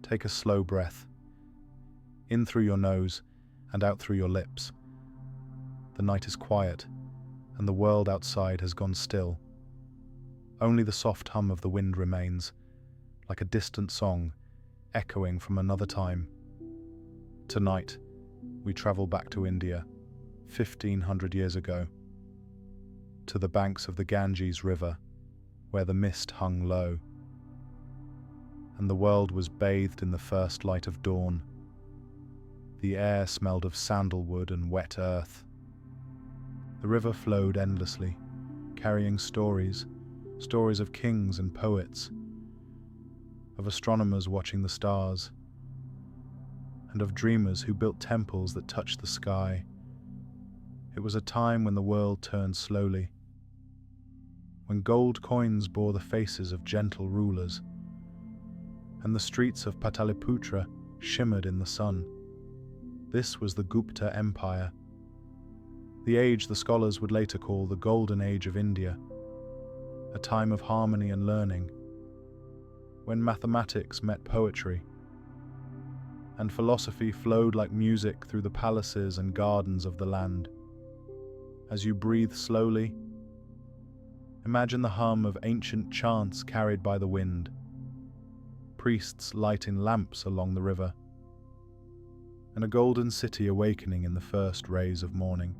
Take a slow breath, in through your nose and out through your lips. The night is quiet, and the world outside has gone still. Only the soft hum of the wind remains, like a distant song, echoing from another time. Tonight, we travel back to India, 1500 years ago, to the banks of the Ganges River, where the mist hung low, and the world was bathed in the first light of dawn. The air smelled of sandalwood and wet earth. The river flowed endlessly, carrying stories of kings and poets, of astronomers watching the stars, and of dreamers who built temples that touched the sky. It was a time when the world turned slowly, when gold coins bore the faces of gentle rulers, and the streets of Pataliputra shimmered in the sun. This was the Gupta Empire, the age the scholars would later call the Golden Age of India, a time of harmony and learning, when mathematics met poetry, and philosophy flowed like music through the palaces and gardens of the land. As you breathe slowly, imagine the hum of ancient chants carried by the wind, priests lighting lamps along the river, and a golden city awakening in the first rays of morning.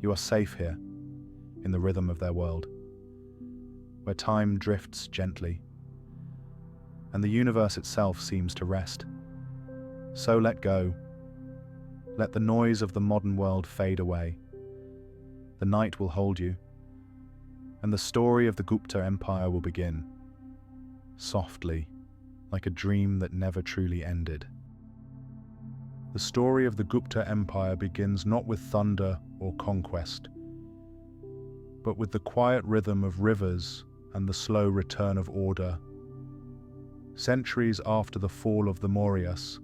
You are safe here, in the rhythm of their world, where time drifts gently, and the universe itself seems to rest. So let go. Let the noise of the modern world fade away. The night will hold you, and the story of the Gupta Empire will begin, softly, like a dream that never truly ended. The story of the Gupta Empire begins not with thunder or conquest, but with the quiet rhythm of rivers and the slow return of order. Centuries after the fall of the Mauryas,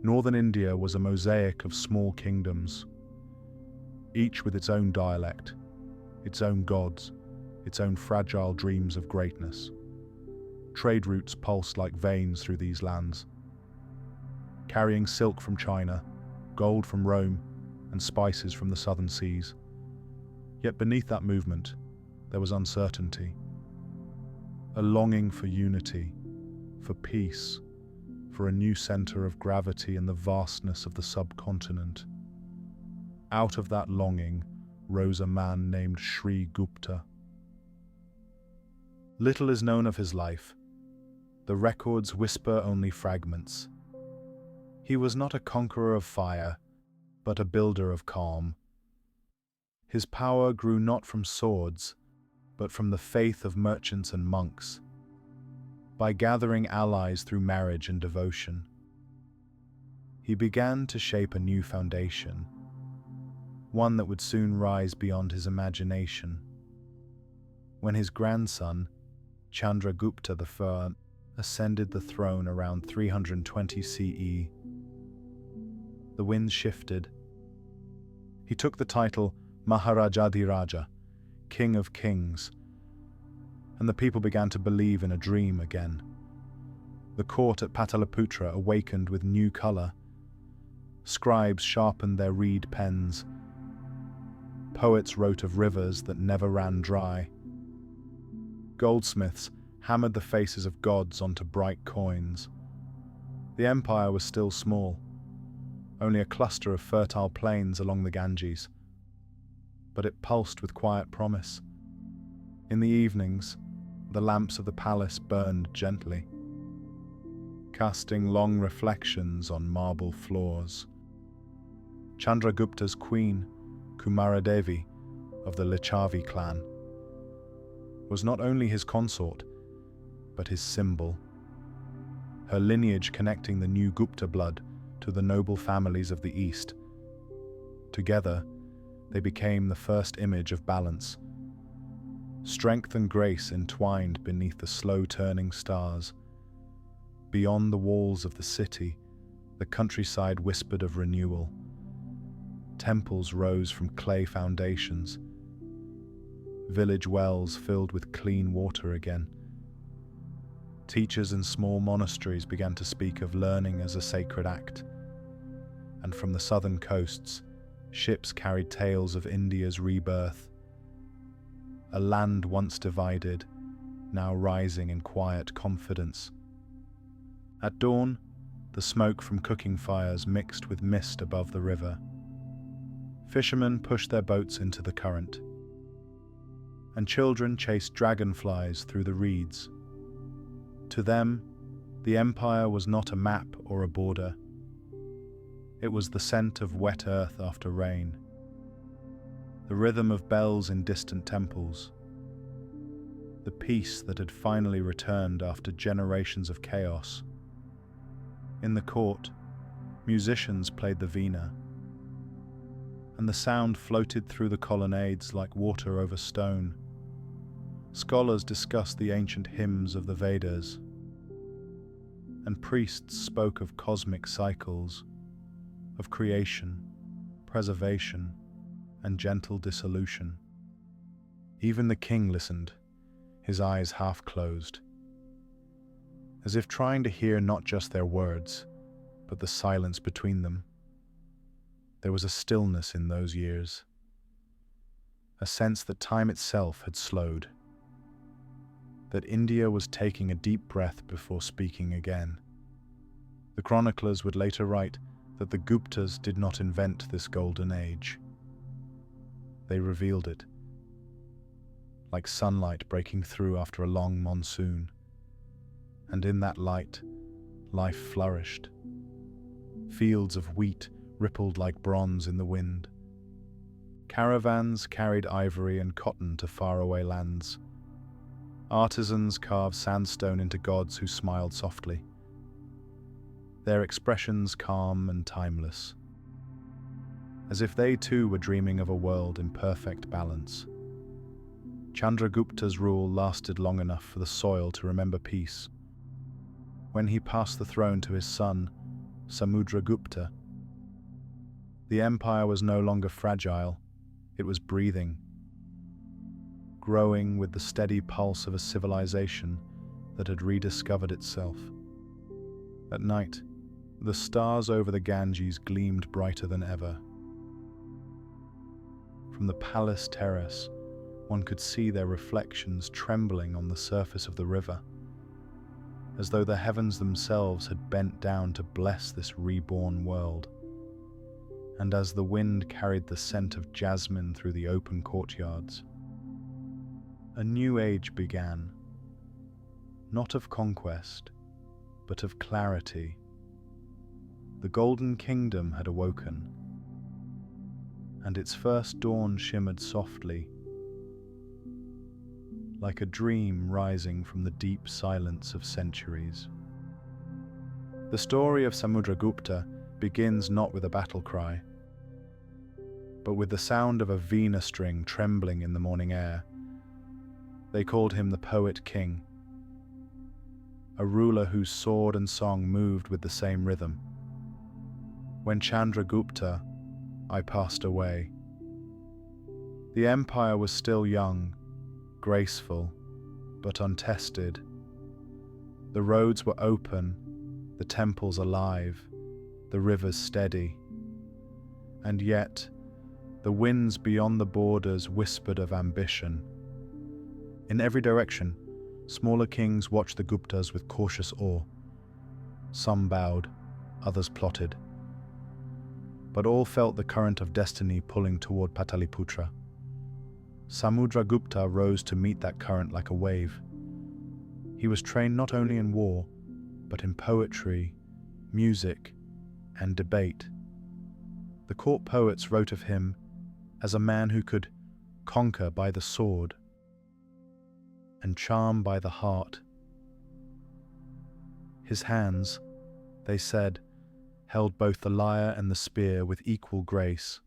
northern India was a mosaic of small kingdoms, each with its own dialect, its own gods, its own fragile dreams of greatness. Trade routes pulsed like veins through these lands, carrying silk from China, gold from Rome, and spices from the southern seas. Yet beneath that movement, there was uncertainty, a longing for unity, for peace, for a new center of gravity in the vastness of the subcontinent. Out of that longing rose a man named Sri Gupta. Little is known of his life. The records whisper only fragments. He was not a conqueror of fire, but a builder of calm. His power grew not from swords, but from the faith of merchants and monks, by gathering allies through marriage and devotion. He began to shape a new foundation, one that would soon rise beyond his imagination. When his grandson, Chandragupta I, ascended the throne around 320 CE, the winds shifted. He took the title Maharajadhiraja, King of Kings, and the people began to believe in a dream again. The court at Pataliputra awakened with new color. Scribes sharpened their reed pens. Poets wrote of rivers that never ran dry. Goldsmiths hammered the faces of gods onto bright coins. The empire was still small, only a cluster of fertile plains along the Ganges, but it pulsed with quiet promise. In the evenings, the lamps of the palace burned gently, casting long reflections on marble floors. Chandragupta's queen, Kumaradevi of the Lichavi clan, was not only his consort, but his symbol, her lineage connecting the new Gupta blood to the noble families of the East. Together, they became the first image of balance, strength and grace entwined beneath the slow-turning stars. Beyond the walls of the city, the countryside whispered of renewal. Temples rose from clay foundations, village wells filled with clean water again. Teachers in small monasteries began to speak of learning as a sacred act, and from the southern coasts, ships carried tales of India's rebirth, a land once divided, now rising in quiet confidence. At dawn, the smoke from cooking fires mixed with mist above the river. Fishermen pushed their boats into the current, and children chased dragonflies through the reeds. To them, the empire was not a map or a border. It was the scent of wet earth after rain, the rhythm of bells in distant temples, the peace that had finally returned after generations of chaos. In the court, musicians played the veena, and the sound floated through the colonnades like water over stone. Scholars discussed the ancient hymns of the Vedas, and priests spoke of cosmic cycles, of creation, preservation, and gentle dissolution. Even the king listened, his eyes half closed, as if trying to hear not just their words, but the silence between them. There was a stillness in those years, a sense that time itself had slowed, that India was taking a deep breath before speaking again. The chroniclers would later write that the Guptas did not invent this golden age. They revealed it, like sunlight breaking through after a long monsoon. And in that light, life flourished. Fields of wheat rippled like bronze in the wind. Caravans carried ivory and cotton to faraway lands. Artisans carved sandstone into gods who smiled softly, their expressions calm and timeless, as if they too were dreaming of a world in perfect balance. Chandragupta's rule lasted long enough for the soil to remember peace. When he passed the throne to his son, Samudragupta, the empire was no longer fragile, it was breathing, growing with the steady pulse of a civilization that had rediscovered itself. At night, the stars over the Ganges gleamed brighter than ever. From the palace terrace, one could see their reflections trembling on the surface of the river, as though the heavens themselves had bent down to bless this reborn world. And as the wind carried the scent of jasmine through the open courtyards, a new age began, not of conquest, but of clarity. The Golden Kingdom had awoken, and its first dawn shimmered softly, like a dream rising from the deep silence of centuries. The story of Samudragupta begins not with a battle cry, but with the sound of a veena string trembling in the morning air. They called him the Poet King, a ruler whose sword and song moved with the same rhythm. When Chandragupta, I passed away, the empire was still young, graceful, but untested. The roads were open, the temples alive, the rivers steady. And yet, the winds beyond the borders whispered of ambition. In every direction, smaller kings watched the Guptas with cautious awe. Some bowed, others plotted. But all felt the current of destiny pulling toward Pataliputra. Samudragupta rose to meet that current like a wave. He was trained not only in war, but in poetry, music, and debate. The court poets wrote of him as a man who could conquer by the sword and charm by the heart. His hands, they said, held both the lyre and the spear with equal grace.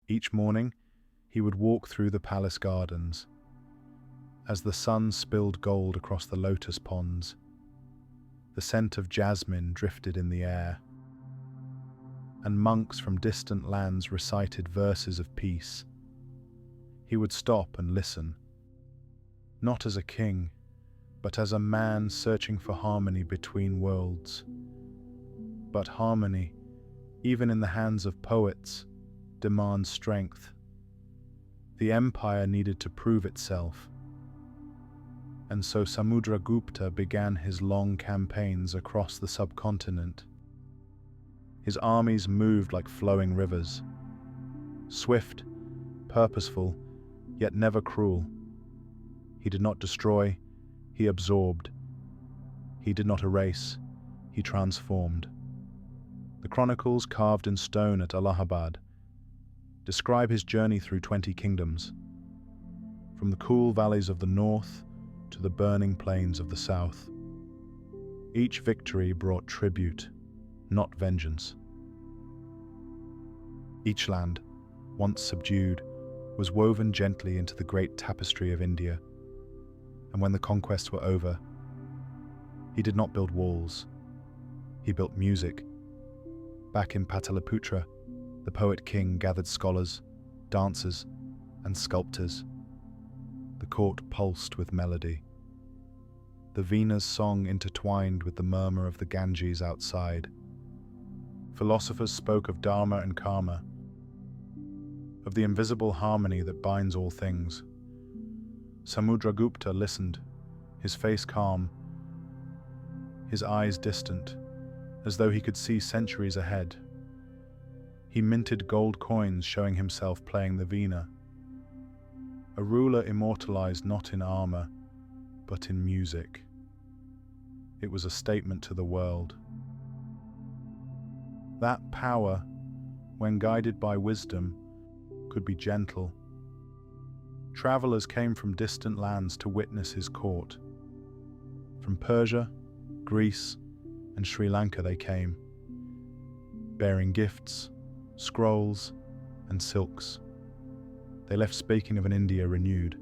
Each morning, he would walk through the palace gardens. As the sun spilled gold across the lotus ponds, the scent of jasmine drifted in the air, and monks from distant lands recited verses of peace. He would stop and listen, not as a king, but as a man searching for harmony between worlds. But harmony, even in the hands of poets, demands strength. The empire needed to prove itself, and so Samudragupta began his long campaigns across the subcontinent. His armies moved like flowing rivers, swift, purposeful, yet never cruel. He did not destroy, he absorbed. He did not erase, he transformed. The chronicles carved in stone at Allahabad describe his journey through 20 kingdoms, from the cool valleys of the north to the burning plains of the south. Each victory brought tribute, not vengeance. Each land, once subdued, was woven gently into the great tapestry of India. And when the conquests were over, he did not build walls, he built music. Back in Pataliputra, the poet king gathered scholars, dancers, and sculptors. The court pulsed with melody. The Veena's song intertwined with the murmur of the Ganges outside. Philosophers spoke of dharma and karma, of the invisible harmony that binds all things. Samudragupta listened, his face calm, his eyes distant, as though he could see centuries ahead. He minted gold coins showing himself playing the veena. A ruler immortalized not in armor, but in music. It was a statement to the world. That power, when guided by wisdom, could be gentle. Travelers came from distant lands to witness his court. From Persia, Greece, and Sri Lanka they came, bearing gifts, scrolls, and silks. They left speaking of an India renewed,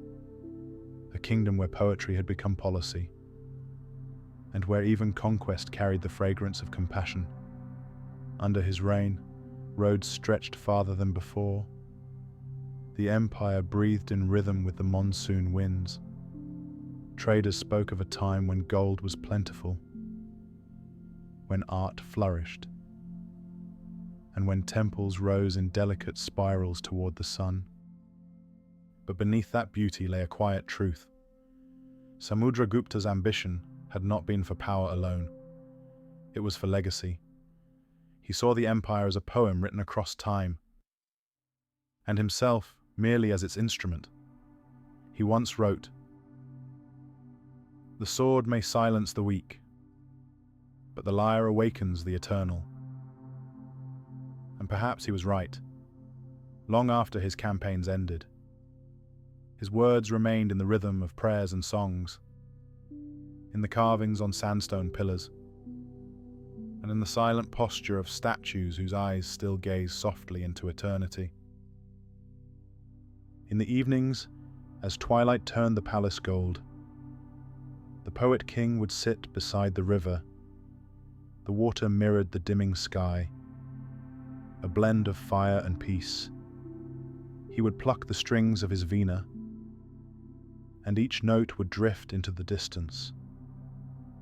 a kingdom where poetry had become policy, and where even conquest carried the fragrance of compassion. Under his reign, roads stretched farther than before. The empire breathed in rhythm with the monsoon winds. Traders spoke of a time when gold was plentiful, when art flourished, and when temples rose in delicate spirals toward the sun. But beneath that beauty lay a quiet truth. Samudragupta's ambition had not been for power alone. It was for legacy. He saw the empire as a poem written across time, and himself merely as its instrument. He once wrote, "The sword may silence the weak, but the lyre awakens the eternal." And perhaps he was right. Long after his campaigns ended, his words remained in the rhythm of prayers and songs, in the carvings on sandstone pillars, and in the silent posture of statues whose eyes still gaze softly into eternity. In the evenings, as twilight turned the palace gold, the poet king would sit beside the river. The water mirrored the dimming sky, a blend of fire and peace. He would pluck the strings of his veena, and each note would drift into the distance,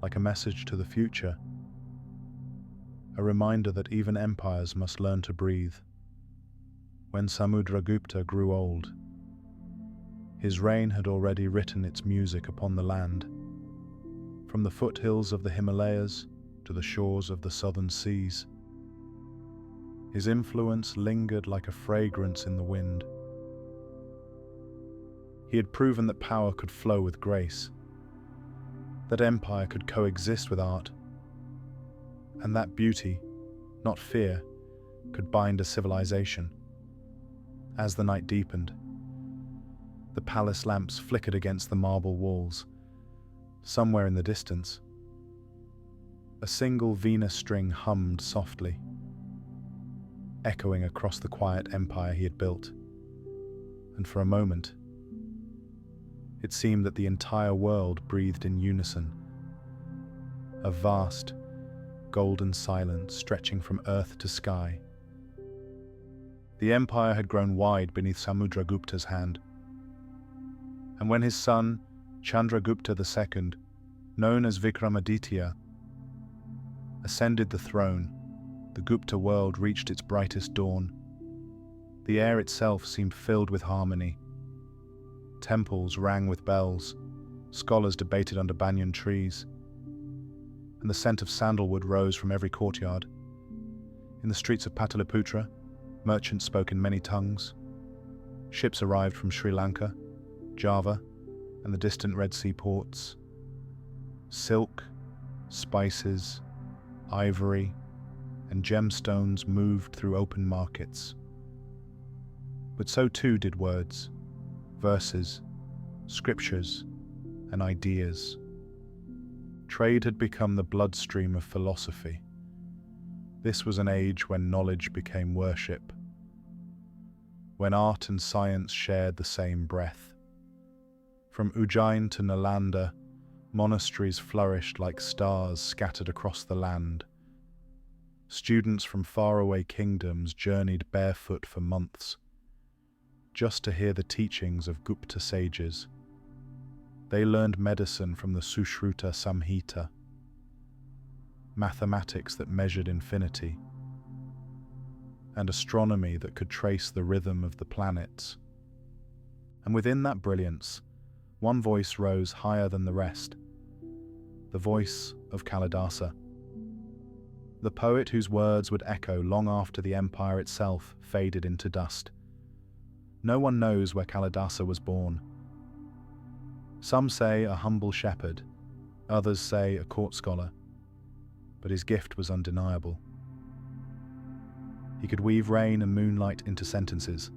like a message to the future, a reminder that even empires must learn to breathe. When Samudragupta grew old, his reign had already written its music upon the land, from the foothills of the Himalayas to the shores of the southern seas. His influence lingered like a fragrance in the wind. He had proven that power could flow with grace, that empire could coexist with art, and that beauty, not fear, could bind a civilization. As the night deepened, the palace lamps flickered against the marble walls. Somewhere in the distance, a single veena string hummed softly, echoing across the quiet empire he had built. And for a moment, it seemed that the entire world breathed in unison, a vast, golden silence stretching from earth to sky. The empire had grown wide beneath Samudragupta's hand, and when his son, Chandragupta II, known as Vikramaditya, ascended the throne. The Gupta world reached its brightest dawn. The air itself seemed filled with harmony. Temples rang with bells, scholars debated under banyan trees, and the scent of sandalwood rose from every courtyard. In the streets of Pataliputra, merchants spoke in many tongues. Ships arrived from Sri Lanka, Java, and the distant Red Sea ports. Silk, spices, ivory, and gemstones moved through open markets. But so too did words, verses, scriptures, and ideas. Trade had become the bloodstream of philosophy. This was an age when knowledge became worship, when art and science shared the same breath. From Ujjain to Nalanda, monasteries flourished like stars scattered across the land. Students from faraway kingdoms journeyed barefoot for months, just to hear the teachings of Gupta sages. They learned medicine from the Sushruta Samhita, mathematics that measured infinity, and astronomy that could trace the rhythm of the planets. And within that brilliance, one voice rose higher than the rest, the voice of Kalidasa, the poet whose words would echo long after the empire itself faded into dust. No one knows where Kalidasa was born. Some say a humble shepherd, others say a court scholar, but his gift was undeniable. He could weave rain and moonlight into sentences,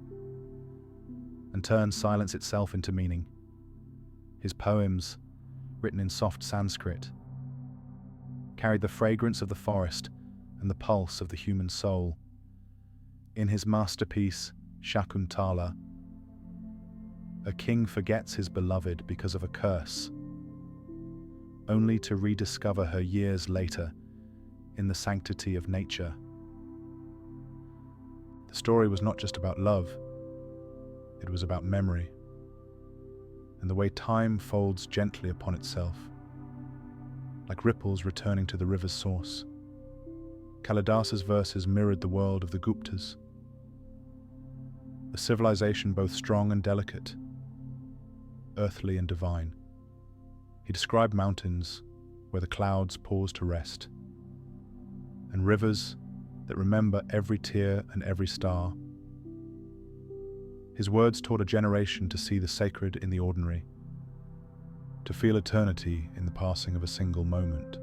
and turn silence itself into meaning. His poems, written in soft Sanskrit, carried the fragrance of the forest and the pulse of the human soul. In his masterpiece, Shakuntala, a king forgets his beloved because of a curse, only to rediscover her years later in the sanctity of nature. The story was not just about love, it was about memory, and the way time folds gently upon itself, like ripples returning to the river's source. Kalidasa's verses mirrored the world of the Guptas, a civilization both strong and delicate, earthly and divine. He described mountains where the clouds pause to rest, and rivers that remember every tear and every star. His words taught a generation to see the sacred in the ordinary, to feel eternity in the passing of a single moment.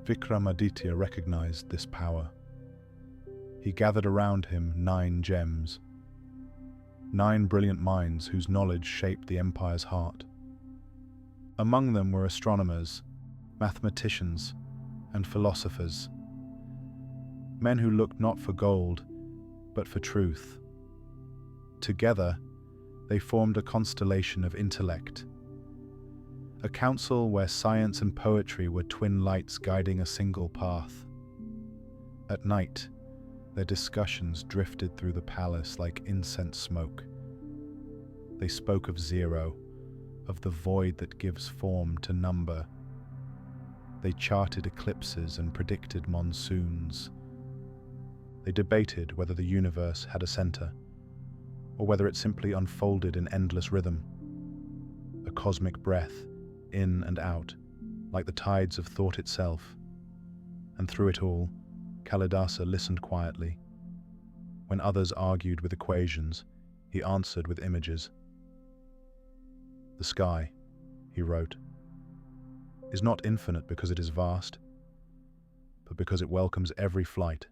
Vikramaditya recognized this power. He gathered around him 9 gems, 9 brilliant minds whose knowledge shaped the empire's heart. Among them were astronomers, mathematicians, and philosophers, men who looked not for gold, but for truth. Together, they formed a constellation of intellect, a council where science and poetry were twin lights guiding a single path. At night, their discussions drifted through the palace like incense smoke. They spoke of zero, of the void that gives form to number. They charted eclipses and predicted monsoons. They debated whether the universe had a center, or whether it simply unfolded in endless rhythm, a cosmic breath, in and out, like the tides of thought itself. And through it all, Kalidasa listened quietly. When others argued with equations, he answered with images. The sky, he wrote, is not infinite because it is vast, but because it welcomes every flight.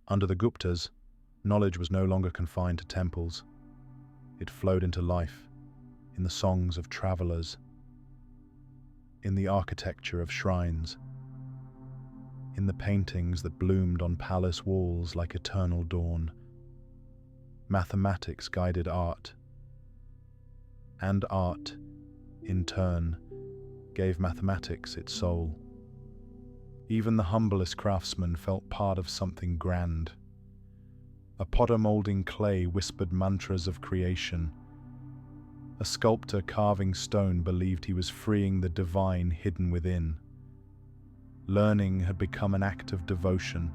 Under the Guptas, knowledge was no longer confined to temples. It flowed into life, in the songs of travelers, in the architecture of shrines, in the paintings that bloomed on palace walls like eternal dawn. Mathematics guided art, and art, in turn, gave mathematics its soul. Even the humblest craftsman felt part of something grand. A potter molding clay whispered mantras of creation. A A sculptor carving stone believed he was freeing the divine hidden within. Learning had become an act of devotion,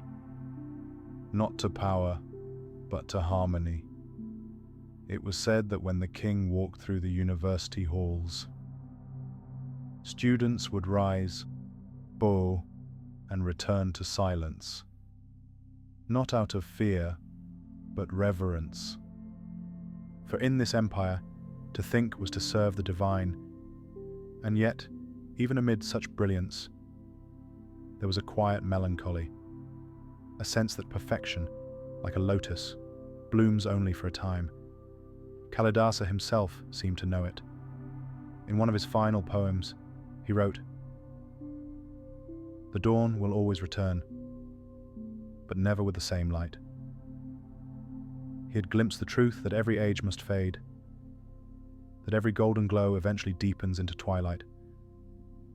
not to power, but to harmony. It was said that when the king walked through the university halls, students would rise, bow, and return to silence, not out of fear, but reverence. For in this empire, to think was to serve the divine, and yet, even amid such brilliance, there was a quiet melancholy, a sense that perfection, like a lotus, blooms only for a time. Kalidasa himself seemed to know it. In one of his final poems, he wrote, "The dawn will always return, but never with the same light." He had glimpsed the truth that every age must fade, that every golden glow eventually deepens into twilight.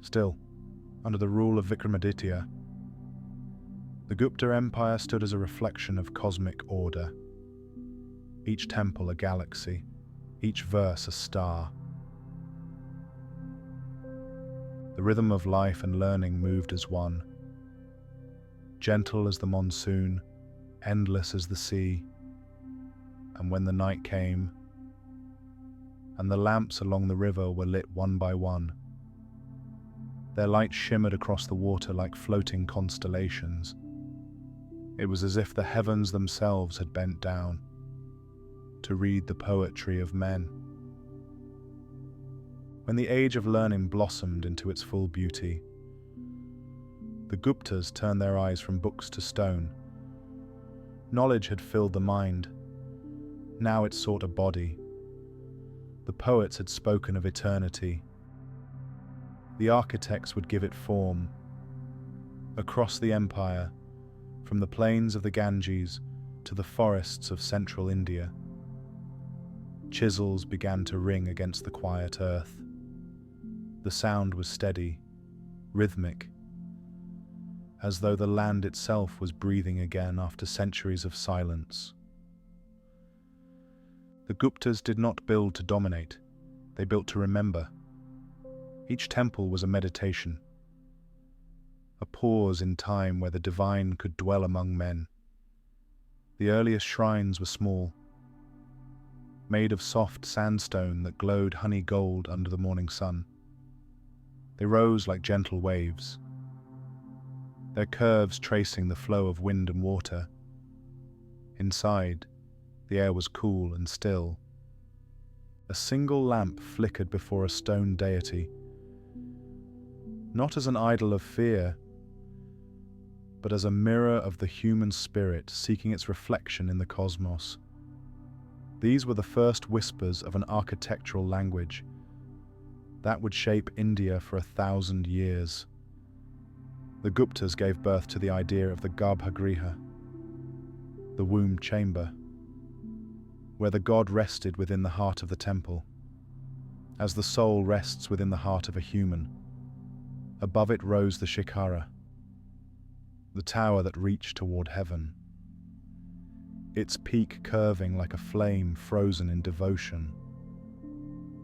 Still, under the rule of Vikramaditya, the Gupta Empire stood as a reflection of cosmic order. Each temple a galaxy, each verse a star. The rhythm of life and learning moved as one, gentle as the monsoon, endless as the sea. And when the night came, and the lamps along the river were lit one by one, their light shimmered across the water like floating constellations. It was as if the heavens themselves had bent down to read the poetry of men. When the age of learning blossomed into its full beauty, the Guptas turned their eyes from books to stone. Knowledge had filled the mind. Now it sought a body. The poets had spoken of eternity. The architects would give it form. Across the empire, from the plains of the Ganges to the forests of central India, chisels began to ring against the quiet earth. The sound was steady, rhythmic, as though the land itself was breathing again after centuries of silence. The Guptas did not build to dominate, they built to remember. Each temple was a meditation, a pause in time where the divine could dwell among men. The earliest shrines were small, made of soft sandstone that glowed honey gold under the morning sun. They rose like gentle waves, their curves tracing the flow of wind and water. Inside, the air was cool and still. A single lamp flickered before a stone deity, not as an idol of fear, but as a mirror of the human spirit seeking its reflection in the cosmos. These were the first whispers of an architectural language that would shape India for 1,000 years. The Guptas gave birth to the idea of the Garbhagriha, the womb chamber, where the god rested within the heart of the temple, as the soul rests within the heart of a human. Above it rose the Shikhara, the tower that reached toward heaven, its peak curving like a flame frozen in devotion.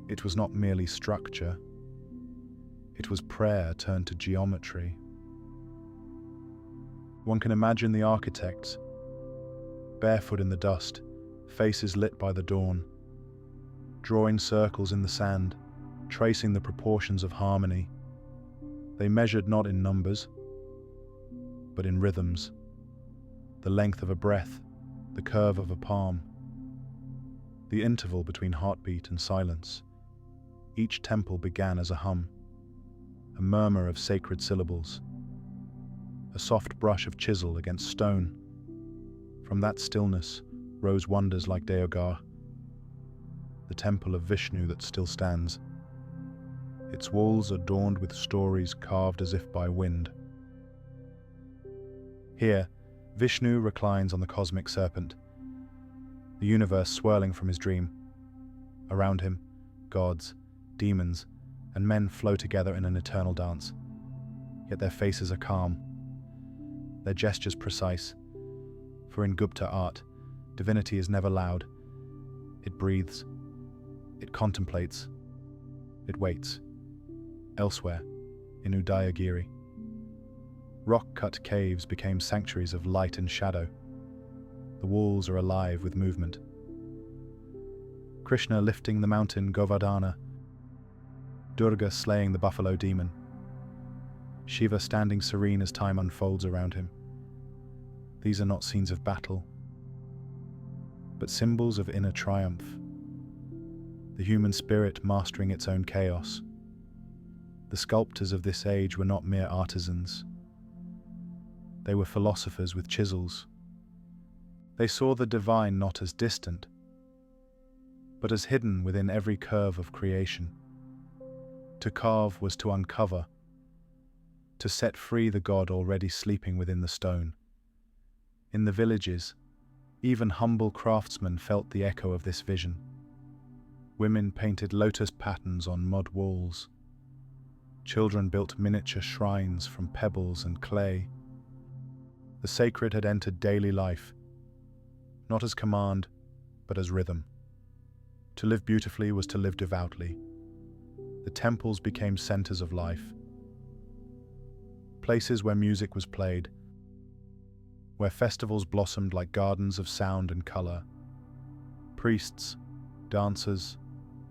It was not merely structure, it was prayer turned to geometry. One can imagine the architects, barefoot in the dust, faces lit by the dawn, drawing circles in the sand, tracing the proportions of harmony. They measured not in numbers, but in rhythms, the length of a breath, the curve of a palm, the interval between heartbeat and silence. Each temple began as a hum, a murmur of sacred syllables, a soft brush of chisel against stone. From that stillness rose wonders like Deogar, the temple of Vishnu that still stands, its walls adorned with stories carved as if by wind. Here, Vishnu reclines on the cosmic serpent, the universe swirling from his dream. Around him, gods, demons, and men flow together in an eternal dance. Yet their faces are calm, their gestures precise, for in Gupta art, divinity is never loud. It breathes, It contemplates. It waits. Elsewhere, in Udayagiri, rock-cut caves became sanctuaries of light and shadow. The walls are alive with movement. Krishna lifting the mountain Govardhana, Durga slaying the buffalo demon, Shiva standing serene as time unfolds around him. These are not scenes of battle, but symbols of inner triumph, the human spirit mastering its own chaos. The sculptors of this age were not mere artisans. They were philosophers with chisels. They saw the divine not as distant, but as hidden within every curve of creation. To carve was to uncover, to set free the god already sleeping within the stone. In the villages, even humble craftsmen felt the echo of this vision. Women painted lotus patterns on mud walls. Children built miniature shrines from pebbles and clay. The sacred had entered daily life, not as command, but as rhythm. To live beautifully was to live devoutly. The temples became centers of life, places where music was played, where festivals blossomed like gardens of sound and color. Priests, dancers,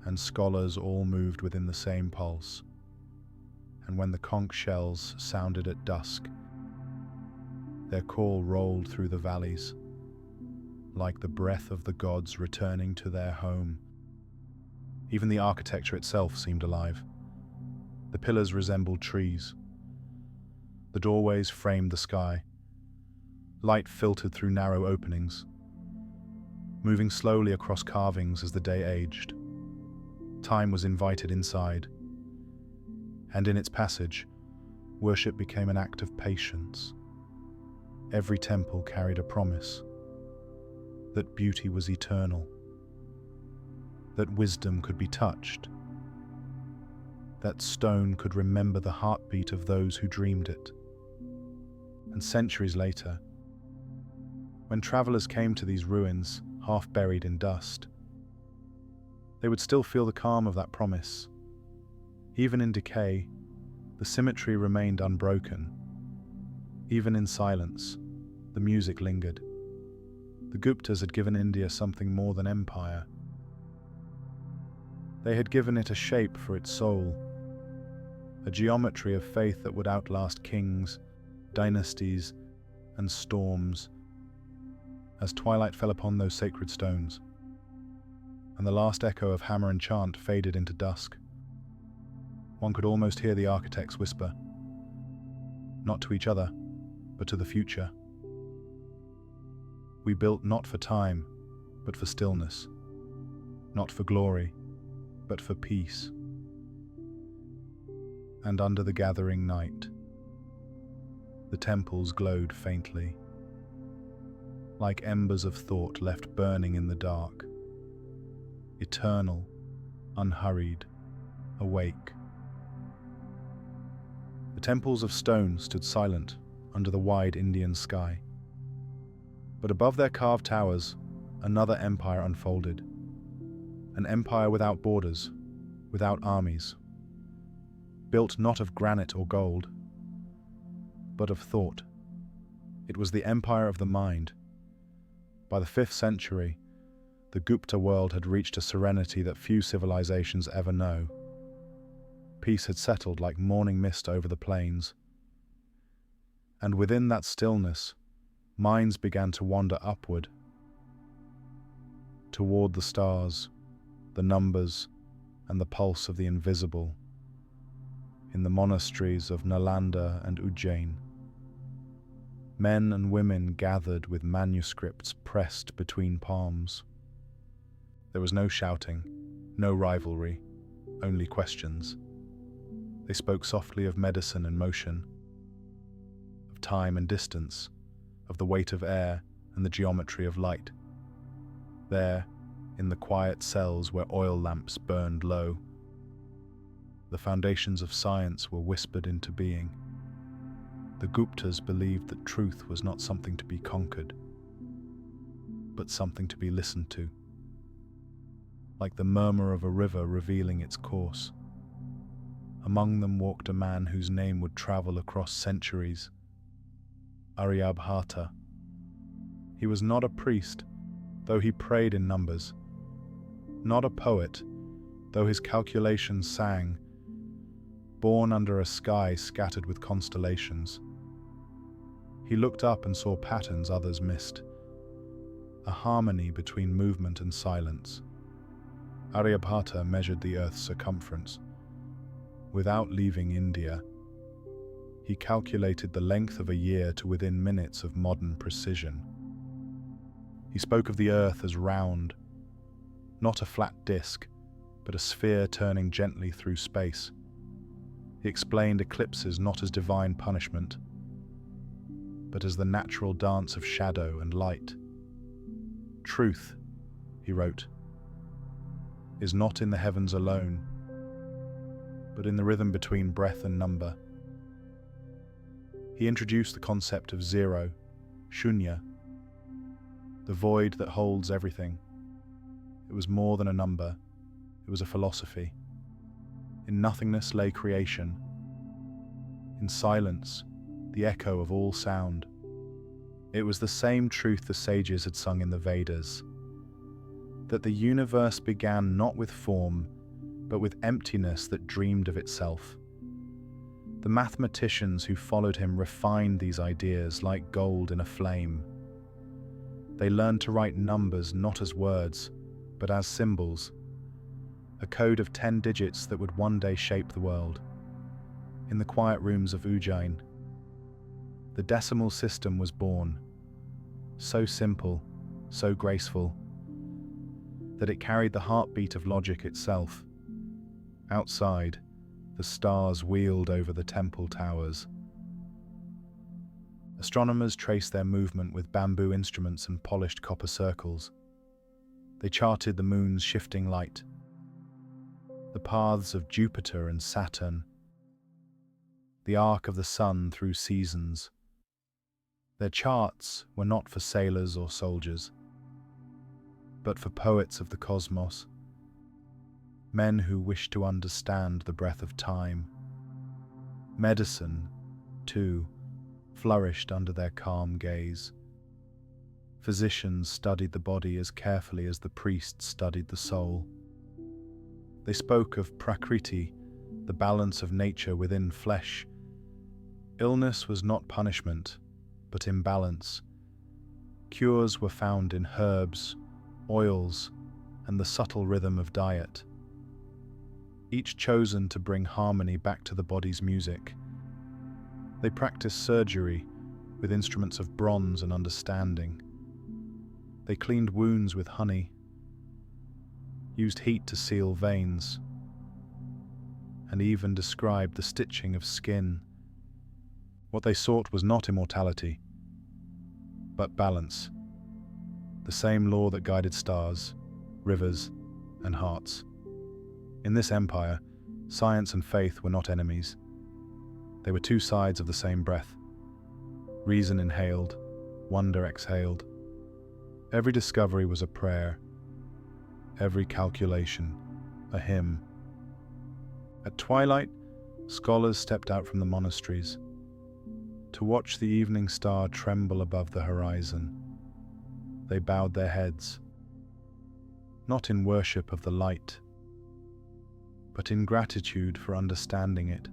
and scholars all moved within the same pulse. And when the conch shells sounded at dusk, their call rolled through the valleys, like the breath of the gods returning to their home. Even the architecture itself seemed alive. The pillars resembled trees. The doorways framed the sky. Light filtered through narrow openings, moving slowly across carvings as the day aged. Time was invited inside, and in its passage, worship became an act of patience. Every temple carried a promise that beauty was eternal, that wisdom could be touched, that stone could remember the heartbeat of those who dreamed it. And centuries later, when travelers came to these ruins, half buried in dust, they would still feel the calm of that promise. Even in decay, the symmetry remained unbroken. Even in silence, the music lingered. The Guptas had given India something more than empire. They had given it a shape for its soul, a geometry of faith that would outlast kings, dynasties, and storms. As twilight fell upon those sacred stones, and the last echo of hammer and chant faded into dusk, one could almost hear the architects whisper, not to each other, but to the future. We built not for time, but for stillness, not for glory, but for peace. And under the gathering night, the temples glowed faintly, like embers of thought left burning in the dark, eternal, unhurried, awake. The temples of stone stood silent under the wide Indian sky. But above their carved towers, another empire unfolded. An empire without borders, without armies, built not of granite or gold, but of thought. It was the empire of the mind. By the 5th century, the Gupta world had reached a serenity that few civilizations ever know. Peace had settled like morning mist over the plains. And within that stillness, minds began to wander upward, toward the stars, the numbers, and the pulse of the invisible. In the monasteries of Nalanda and Ujjain, men and women gathered with manuscripts pressed between palms. There was no shouting, no rivalry, only questions. They spoke softly of medicine and motion, of time and distance, of the weight of air and the geometry of light. There, in the quiet cells where oil lamps burned low, the foundations of science were whispered into being. The Guptas believed that truth was not something to be conquered, but something to be listened to. like the murmur of a river revealing its course. Among them walked a man whose name would travel across centuries, Aryabhata. He was not a priest, though he prayed in numbers, not a poet, though his calculations sang, born under a sky scattered with constellations. He looked up and saw patterns others missed, a harmony between movement and silence. Aryabhata measured the Earth's circumference. Without leaving India, he calculated the length of a year to within minutes of modern precision. He spoke of the Earth as round, not a flat disk, but a sphere turning gently through space. He explained eclipses not as divine punishment, but as the natural dance of shadow and light. Truth, he wrote, is not in the heavens alone, but in the rhythm between breath and number. He introduced the concept of zero, shunya, the void that holds everything. It was more than a number, it was a philosophy. In nothingness lay creation. In silence, the echo of all sound. It was the same truth the sages had sung in the Vedas, that the universe began not with form, but with emptiness that dreamed of itself. The mathematicians who followed him refined these ideas like gold in a flame. They learned to write numbers not as words, but as symbols, a code of 10 digits that would one day shape the world. In the quiet rooms of Ujjain, the decimal system was born, so simple, so graceful, that it carried the heartbeat of logic itself. Outside, the stars wheeled over the temple towers. Astronomers traced their movement with bamboo instruments and polished copper circles. They charted the moon's shifting light, the paths of Jupiter and Saturn, the arc of the sun through seasons. Their charts were not for sailors or soldiers, but for poets of the cosmos, men who wished to understand the breath of time. Medicine, too, flourished under their calm gaze. Physicians studied the body as carefully as the priests studied the soul. They spoke of prakriti, the balance of nature within flesh. Illness was not punishment, but imbalance. Cures were found in herbs, oils, and the subtle rhythm of diet, each chosen to bring harmony back to the body's music. They practiced surgery with instruments of bronze and understanding. They cleaned wounds with honey, used heat to seal veins, and even described the stitching of skin. What they sought was not immortality, but balance, the same law that guided stars, rivers, and hearts. In this empire, science and faith were not enemies. They were two sides of the same breath. Reason inhaled, wonder exhaled. Every discovery was a prayer, every calculation a hymn. At twilight, scholars stepped out from the monasteries to watch the evening star tremble above the horizon. They bowed their heads, not in worship of the light, but in gratitude for understanding it.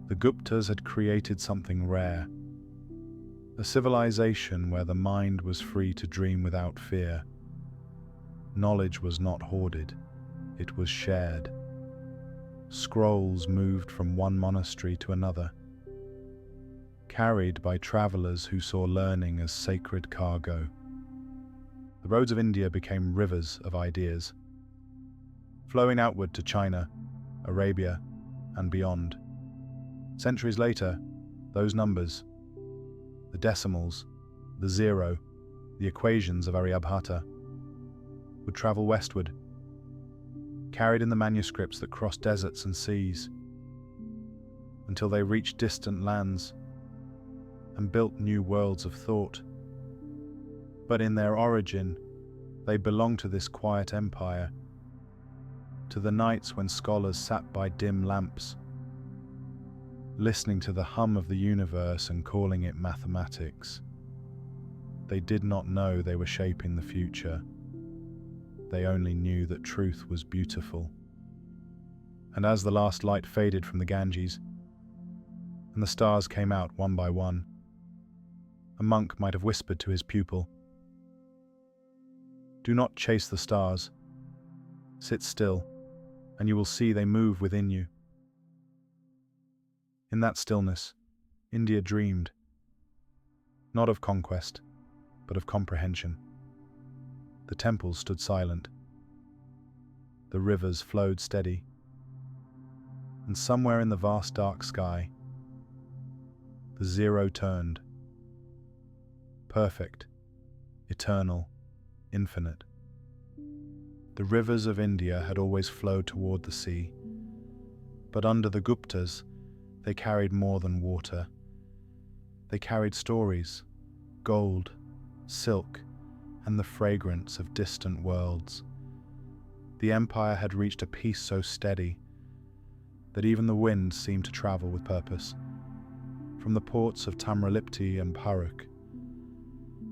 The Guptas had created something rare, a civilization where the mind was free to dream without fear. Knowledge was not hoarded, it was shared. Scrolls moved from one monastery to another, carried by travelers who saw learning as sacred cargo. The roads of India became rivers of ideas, flowing outward to China, Arabia, and beyond. Centuries later, those numbers, the decimals, the zero, the equations of Aryabhata, would travel westward, carried in the manuscripts that crossed deserts and seas, until they reached distant lands and built new worlds of thought. But in their origin, they belonged to this quiet empire, to the nights when scholars sat by dim lamps, listening to the hum of the universe and calling it mathematics. They did not know they were shaping the future. They only knew that truth was beautiful. And as the last light faded from the Ganges, and the stars came out one by one, a monk might have whispered to his pupil, "Do not chase the stars. Sit still, and you will see they move within you." In that stillness, India dreamed, not of conquest, but of comprehension. The temples stood silent. The rivers flowed steady. And somewhere in the vast dark sky, the zero turned. Perfect, eternal, infinite. The rivers of India had always flowed toward the sea, but under the Guptas, they carried more than water. They carried stories, gold, silk, and the fragrance of distant worlds. The empire had reached a peace so steady that even the wind seemed to travel with purpose. From the ports of Tamralipti and Paruk,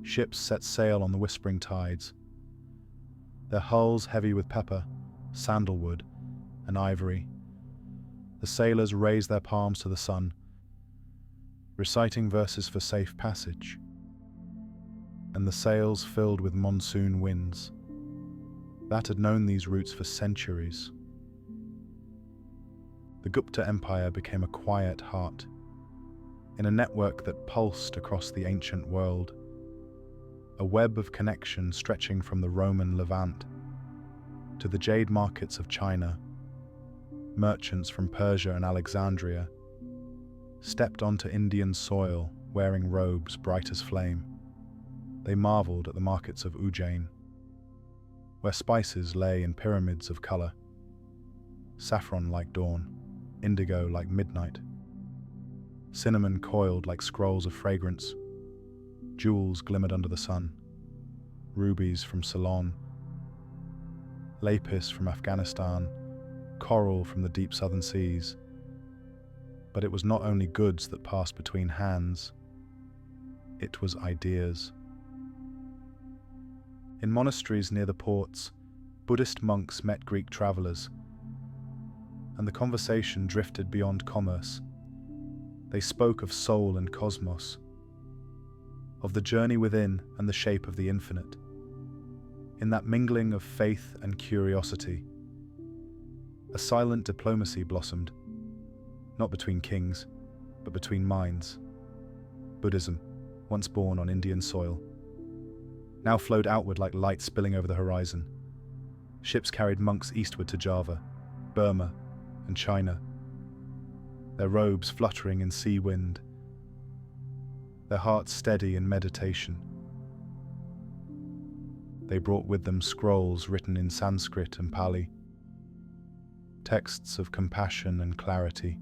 ships set sail on the whispering tides, their hulls heavy with pepper, sandalwood, and ivory. The sailors raised their palms to the sun, reciting verses for safe passage, and the sails filled with monsoon winds that had known these routes for centuries. The Gupta Empire became a quiet heart in a network that pulsed across the ancient world, a web of connection stretching from the Roman Levant to the jade markets of China. Merchants from Persia and Alexandria stepped onto Indian soil wearing robes bright as flame. They marveled at the markets of Ujjain, where spices lay in pyramids of color, saffron like dawn, indigo like midnight, cinnamon coiled like scrolls of fragrance, jewels glimmered under the sun, rubies from Ceylon, lapis from Afghanistan, coral from the deep southern seas. But it was not only goods that passed between hands, it was ideas. In monasteries near the ports, Buddhist monks met Greek travelers, and the conversation drifted beyond commerce. They spoke of soul and cosmos, of the journey within and the shape of the infinite. In that mingling of faith and curiosity, a silent diplomacy blossomed, not between kings, but between minds. Buddhism, once born on Indian soil, now flowed outward like light spilling over the horizon. Ships carried monks eastward to Java, Burma, and China, their robes fluttering in sea wind, their hearts steady in meditation. They brought with them scrolls written in Sanskrit and Pali, texts of compassion and clarity.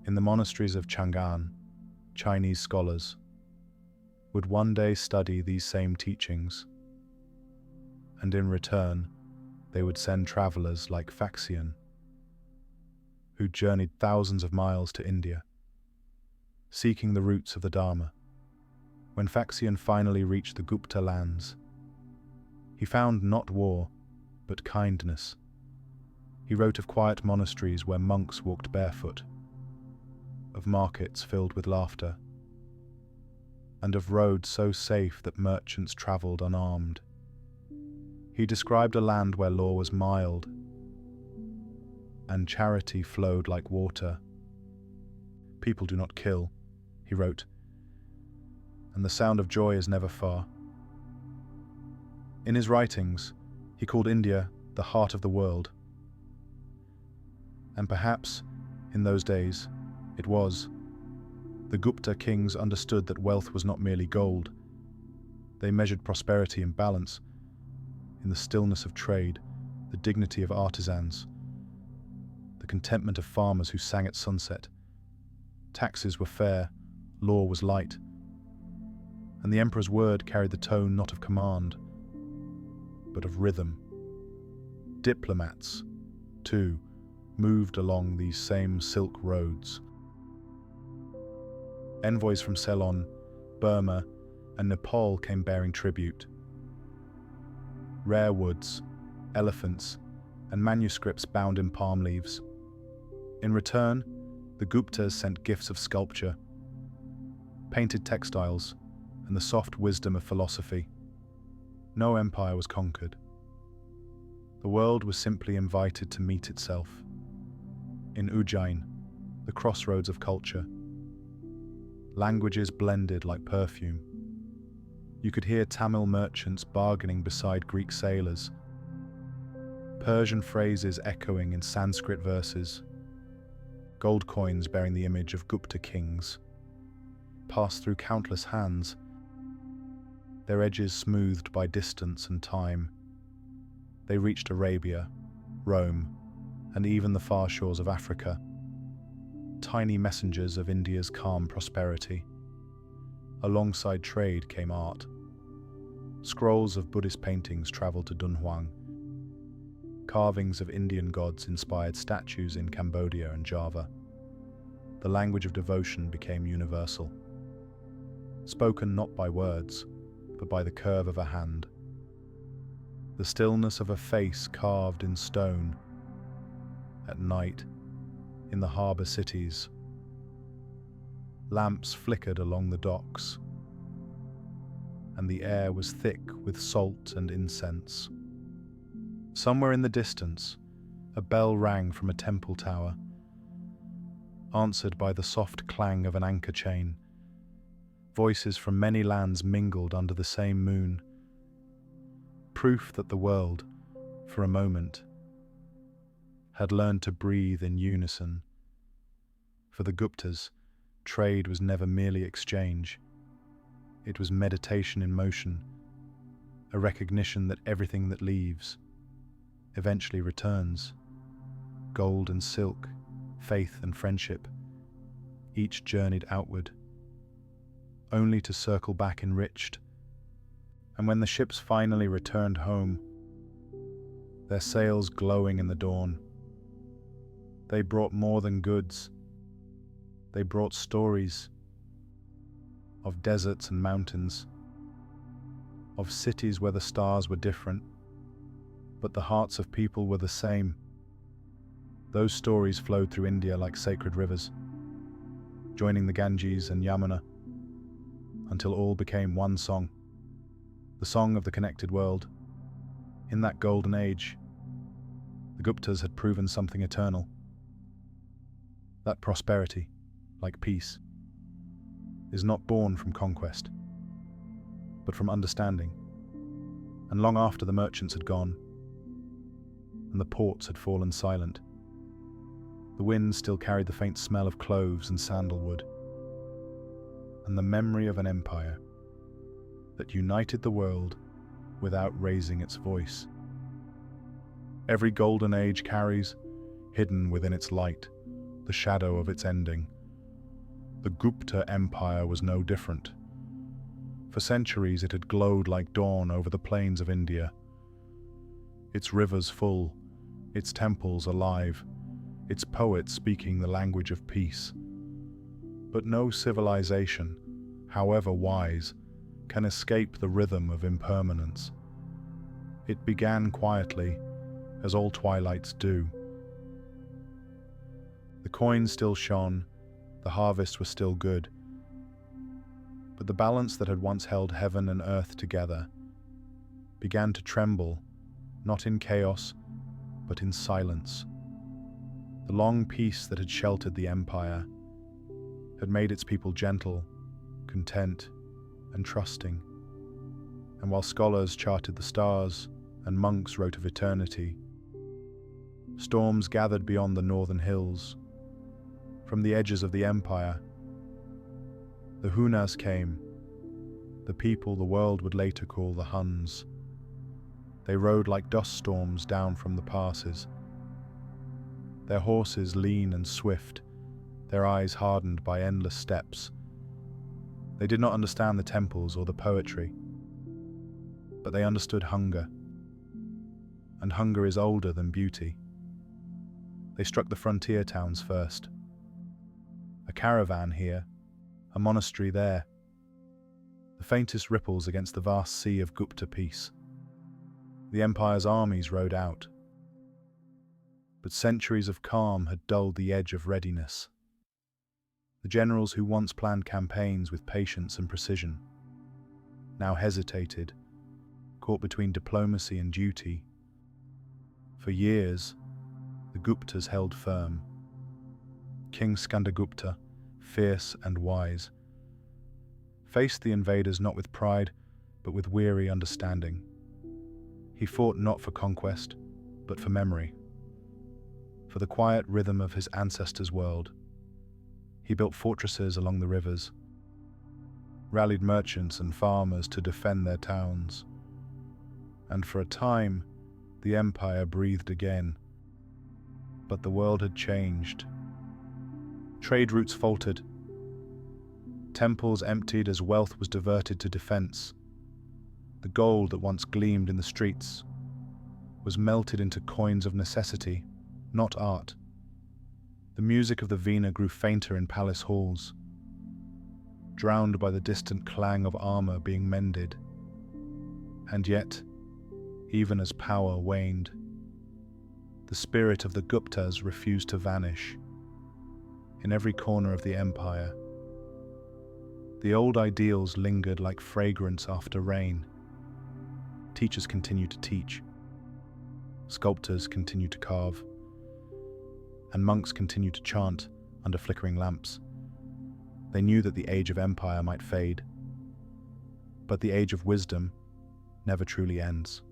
In the monasteries of Chang'an, Chinese scholars would one day study these same teachings, and in return, they would send travelers like Faxian, who journeyed thousands of miles to India, seeking the roots of the Dharma. When Faxian finally reached the Gupta lands, he found not war, but kindness. He wrote of quiet monasteries where monks walked barefoot, of markets filled with laughter, and of roads so safe that merchants traveled unarmed. He described a land where law was mild, and charity flowed like water. People do not kill, he wrote, and the sound of joy is never far. In his writings, he called India the heart of the world. And perhaps, in those days, it was. The Gupta kings understood that wealth was not merely gold. They measured prosperity in balance, in the stillness of trade, the dignity of artisans, the contentment of farmers who sang at sunset. Taxes were fair, law was light, and the emperor's word carried the tone not of command, but of rhythm. Diplomats too, moved along these same silk roads. Envoys from Ceylon, Burma, and Nepal came bearing tribute. Rare woods, elephants, and manuscripts bound in palm leaves. In return, the Guptas sent gifts of sculpture, painted textiles, and the soft wisdom of philosophy. No empire was conquered. The world was simply invited to meet itself. In Ujjain, the crossroads of culture, languages blended like perfume. You could hear Tamil merchants bargaining beside Greek sailors, Persian phrases echoing in Sanskrit verses. Gold coins bearing the image of Gupta kings passed through countless hands, their edges smoothed by distance and time. They reached Arabia, Rome, and even the far shores of Africa, tiny messengers of India's calm prosperity. Alongside trade came art. Scrolls of Buddhist paintings traveled to Dunhuang. Carvings of Indian gods inspired statues in Cambodia and Java. The language of devotion became universal, spoken not by words, but by the curve of a hand. The stillness of a face carved in stone. At night, in the harbour cities, lamps flickered along the docks, and the air was thick with salt and incense. Somewhere in the distance, a bell rang from a temple tower, answered by the soft clang of an anchor chain. Voices from many lands mingled under the same moon, proof that the world, for a moment, had learned to breathe in unison. For the Guptas, trade was never merely exchange. It was meditation in motion, a recognition that everything that leaves eventually returns. Gold and silk, faith and friendship, each journeyed outward, only to circle back enriched. And when the ships finally returned home, their sails glowing in the dawn, they brought more than goods. They brought stories of deserts and mountains, of cities where the stars were different, but the hearts of people were the same. Those stories flowed through India like sacred rivers, joining the Ganges and Yamuna, until all became one song, the song of the connected world. In that golden age, the Guptas had proven something eternal, that prosperity, like peace, is not born from conquest, but from understanding. And long after the merchants had gone, and the ports had fallen silent, the wind still carried the faint smell of cloves and sandalwood, and the memory of an empire that united the world without raising its voice. Every golden age carries, hidden within its light, the shadow of its ending. The Gupta Empire was no different. For centuries it had glowed like dawn over the plains of India, its rivers full, its temples alive, its poets speaking the language of peace. But no civilization, however wise, can escape the rhythm of impermanence. It began quietly, as all twilights do. The coins still shone, the harvest was still good, but the balance that had once held heaven and earth together began to tremble, not in chaos, but in silence. The long peace that had sheltered the empire had made its people gentle, content, and trusting. And while scholars charted the stars and monks wrote of eternity, storms gathered beyond the northern hills. From the edges of the empire, the Hunas came, the people the world would later call the Huns. They rode like dust storms down from the passes, their horses lean and swift, their eyes hardened by endless steps. They did not understand the temples or the poetry, but they understood hunger. And hunger is older than beauty. They struck the frontier towns first. A caravan here, a monastery there. The faintest ripples against the vast sea of Gupta peace. The empire's armies rode out. But centuries of calm had dulled the edge of readiness. The generals who once planned campaigns with patience and precision now hesitated, caught between diplomacy and duty. For years, the Guptas held firm. King Skandagupta, fierce and wise, faced the invaders not with pride, but with weary understanding. He fought not for conquest, but for memory, for the quiet rhythm of his ancestors' world. He built fortresses along the rivers, rallied merchants and farmers to defend their towns. And for a time, the empire breathed again. But the world had changed. Trade routes faltered. Temples emptied as wealth was diverted to defense. The gold that once gleamed in the streets was melted into coins of necessity, not art. The music of the veena grew fainter in palace halls, drowned by the distant clang of armor being mended. And yet, even as power waned, the spirit of the Guptas refused to vanish. In every corner of the empire, the old ideals lingered like fragrance after rain. Teachers continued to teach, sculptors continued to carve, and monks continued to chant under flickering lamps. They knew that the age of empire might fade, but the age of wisdom never truly ends.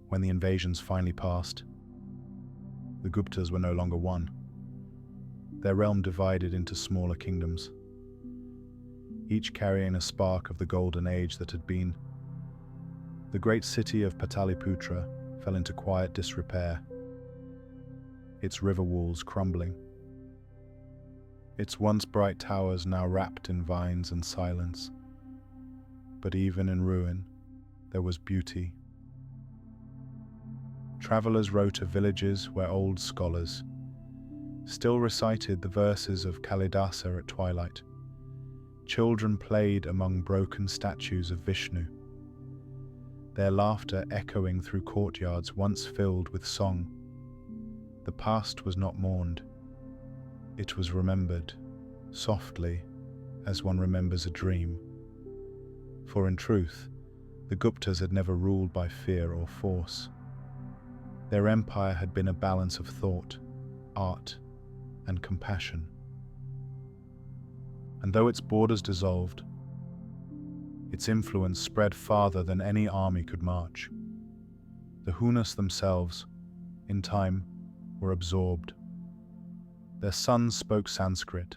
When the invasions finally passed, the Guptas were no longer one. Their realm divided into smaller kingdoms, each carrying a spark of the golden age that had been. The great city of Pataliputra fell into quiet disrepair, its river walls crumbling, its once bright towers now wrapped in vines and silence. But even in ruin, there was beauty. Travelers wrote of villages where old scholars still recited the verses of Kalidasa at twilight. Children played among broken statues of Vishnu, their laughter echoing through courtyards once filled with song. The past was not mourned. It was remembered, softly, as one remembers a dream. For in truth, the Guptas had never ruled by fear or force. Their empire had been a balance of thought, art, and compassion. And though its borders dissolved, its influence spread farther than any army could march. The Hunas themselves, in time, were absorbed. Their sons spoke Sanskrit.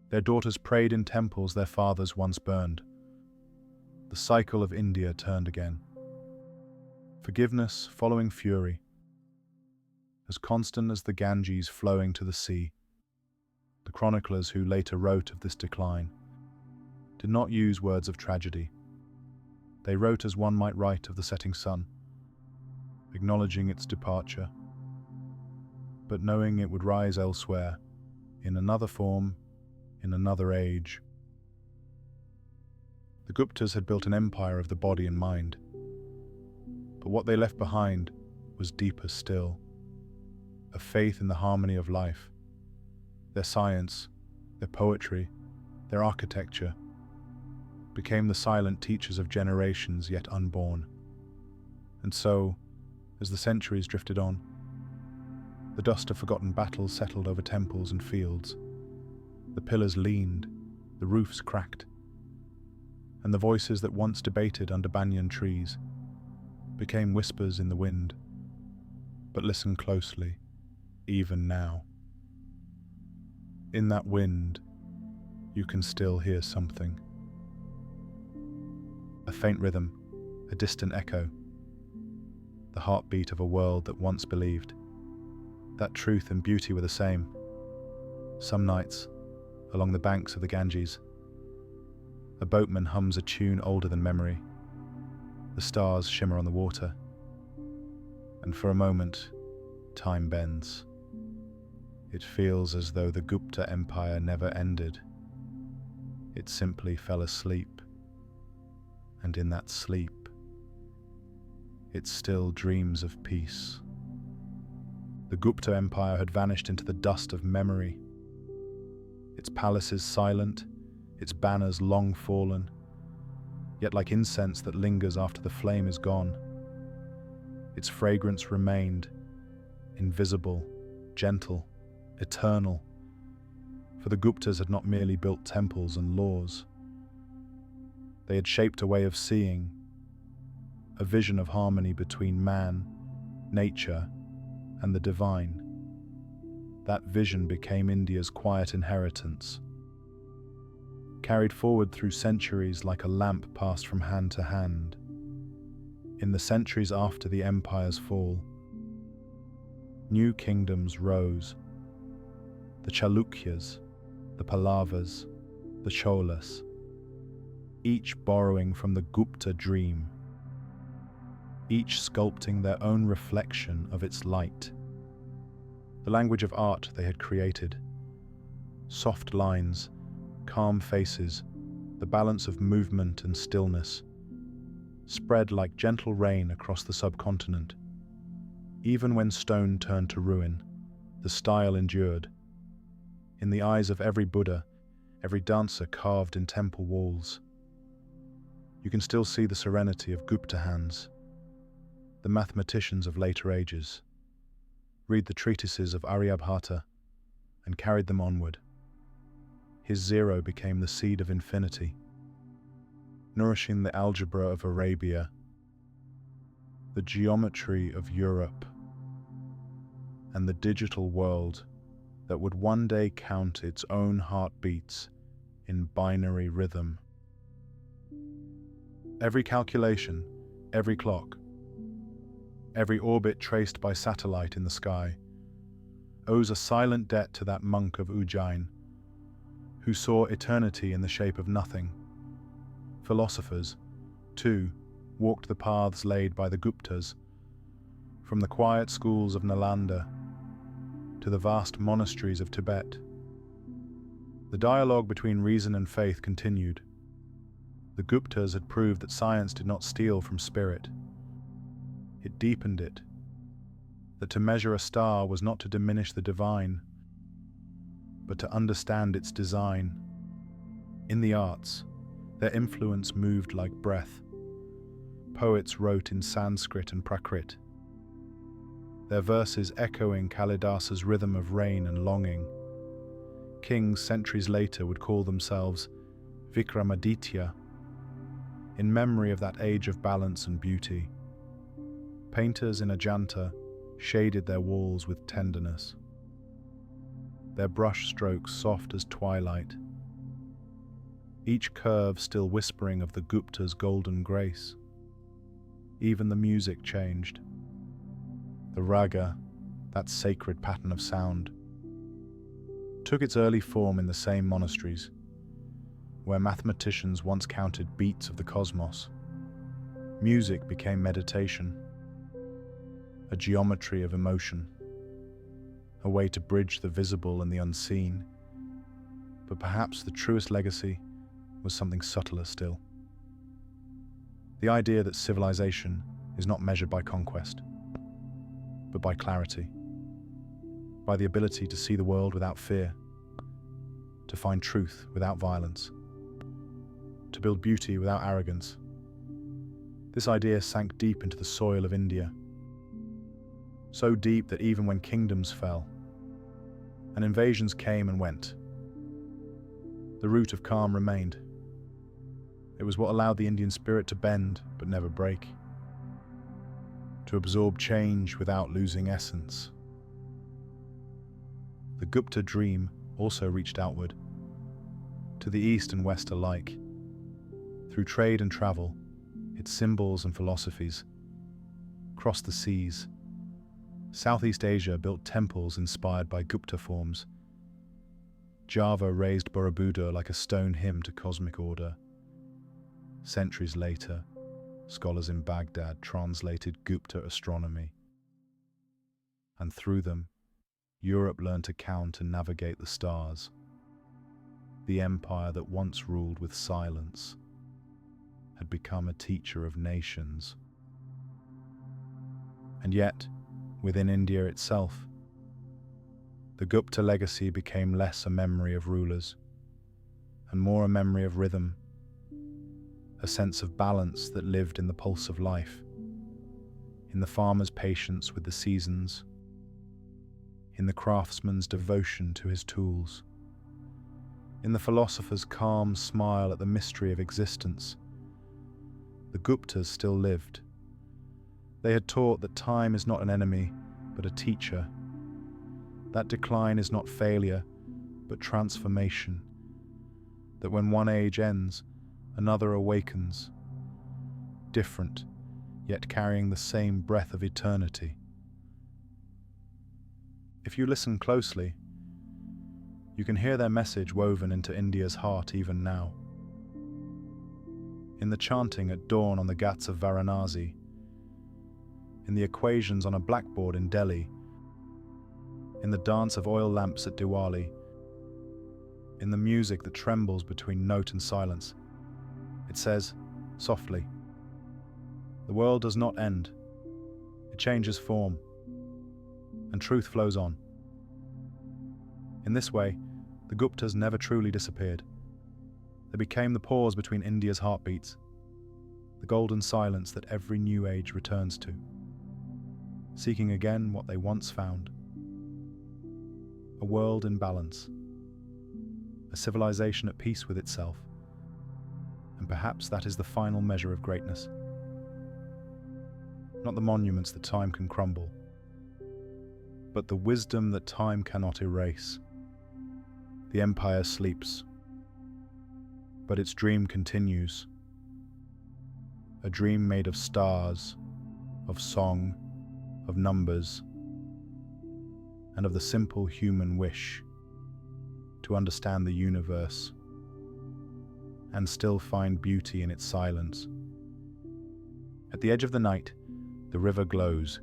Their daughters prayed in temples their fathers once burned. The cycle of India turned again. Forgiveness following fury, as constant as the Ganges flowing to the sea. The chroniclers who later wrote of this decline did not use words of tragedy. They wrote as one might write of the setting sun, acknowledging its departure, but knowing it would rise elsewhere, in another form, in another age. The Guptas had built an empire of the body and mind, but what they left behind was deeper still, a faith in the harmony of life. Their science, their poetry, their architecture became the silent teachers of generations yet unborn. And so, as the centuries drifted on, the dust of forgotten battles settled over temples and fields. The pillars leaned, the roofs cracked, and the voices that once debated under banyan trees became whispers in the wind. But listen closely, even now. In that wind, you can still hear something. A faint rhythm, a distant echo, the heartbeat of a world that once believed. That truth and beauty were the same. Some nights, along the banks of the Ganges, a boatman hums a tune older than memory. The stars shimmer on the water, and for a moment, time bends. It feels as though the Gupta Empire never ended. It simply fell asleep, and in that sleep, it still dreams of peace. The Gupta Empire had vanished into the dust of memory, its palaces silent, its banners long fallen, yet like incense that lingers after the flame is gone. Its fragrance remained, invisible, gentle, eternal, for the Guptas had not merely built temples and laws. They had shaped a way of seeing, a vision of harmony between man, nature, and the divine. That vision became India's quiet inheritance, carried forward through centuries like a lamp passed from hand to hand. In the centuries after the empire's fall, new kingdoms rose. The Chalukyas, the Pallavas, the Cholas, each borrowing from the Gupta dream, each sculpting their own reflection of its light. The language of art they had created, soft lines, calm faces, the balance of movement and stillness, spread like gentle rain across the subcontinent. Even when stone turned to ruin, the style endured. In the eyes of every Buddha, every dancer carved in temple walls, you can still see the serenity of Gupta hands, the mathematicians of later ages. Read the treatises of Aryabhata and carried them onward. His zero became the seed of infinity, nourishing the algebra of Arabia, the geometry of Europe, and the digital world that would one day count its own heartbeats in binary rhythm. Every calculation, every clock, every orbit traced by satellite in the sky, owes a silent debt to that monk of Ujjain, who saw eternity in the shape of nothing. Philosophers, too, walked the paths laid by the Guptas, from the quiet schools of Nalanda to the vast monasteries of Tibet. The dialogue between reason and faith continued. The Guptas had proved that science did not steal from spirit. It deepened it, that to measure a star was not to diminish the divine, but to understand its design. In the arts, their influence moved like breath. Poets wrote in Sanskrit and Prakrit, their verses echoing Kalidasa's rhythm of rain and longing. Kings centuries later would call themselves Vikramaditya, in memory of that age of balance and beauty. Painters in Ajanta shaded their walls with tenderness, their brush strokes soft as twilight, each curve still whispering of the Gupta's golden grace. Even the music changed. The raga, that sacred pattern of sound, took its early form in the same monasteries, where mathematicians once counted beats of the cosmos. Music became meditation, a geometry of emotion, a way to bridge the visible and the unseen. But perhaps the truest legacy was something subtler still. The idea that civilization is not measured by conquest, but by clarity, by the ability to see the world without fear, to find truth without violence, to build beauty without arrogance. This idea sank deep into the soil of India, so deep that even when kingdoms fell and invasions came and went, the root of calm remained. It was what allowed the Indian spirit to bend but never break, to absorb change without losing essence. The Gupta dream also reached outward, to the east and west alike. Through trade and travel, its symbols and philosophies crossed the seas. Southeast Asia built temples inspired by Gupta forms. Java raised Borobudur like a stone hymn to cosmic order. Centuries later, scholars in Baghdad translated Gupta astronomy and through them, Europe learned to count and navigate the stars. The empire that once ruled with silence had become a teacher of nations. And yet, within India itself, the Gupta legacy became less a memory of rulers and more a memory of rhythm, a sense of balance that lived in the pulse of life, in the farmer's patience with the seasons, in the craftsman's devotion to his tools, in the philosopher's calm smile at the mystery of existence. The Guptas still lived. They had taught that time is not an enemy, but a teacher. That decline is not failure, but transformation. That when one age ends, another awakens, different, yet carrying the same breath of eternity. If you listen closely, you can hear their message woven into India's heart even now. In the chanting at dawn on the ghats of Varanasi, in the equations on a blackboard in Delhi, in the dance of oil lamps at Diwali, in the music that trembles between note and silence, it says, softly, the world does not end. It changes form, and truth flows on. In this way, the Guptas never truly disappeared. They became the pause between India's heartbeats, the golden silence that every new age returns to, seeking again what they once found. A world in balance, a civilization at peace with itself, and perhaps that is the final measure of greatness. Not the monuments that time can crumble, but the wisdom that time cannot erase. The empire sleeps, but its dream continues. A dream made of stars, of song, of numbers, and of the simple human wish to understand the universe and still find beauty in its silence. At the edge of the night, the river glows,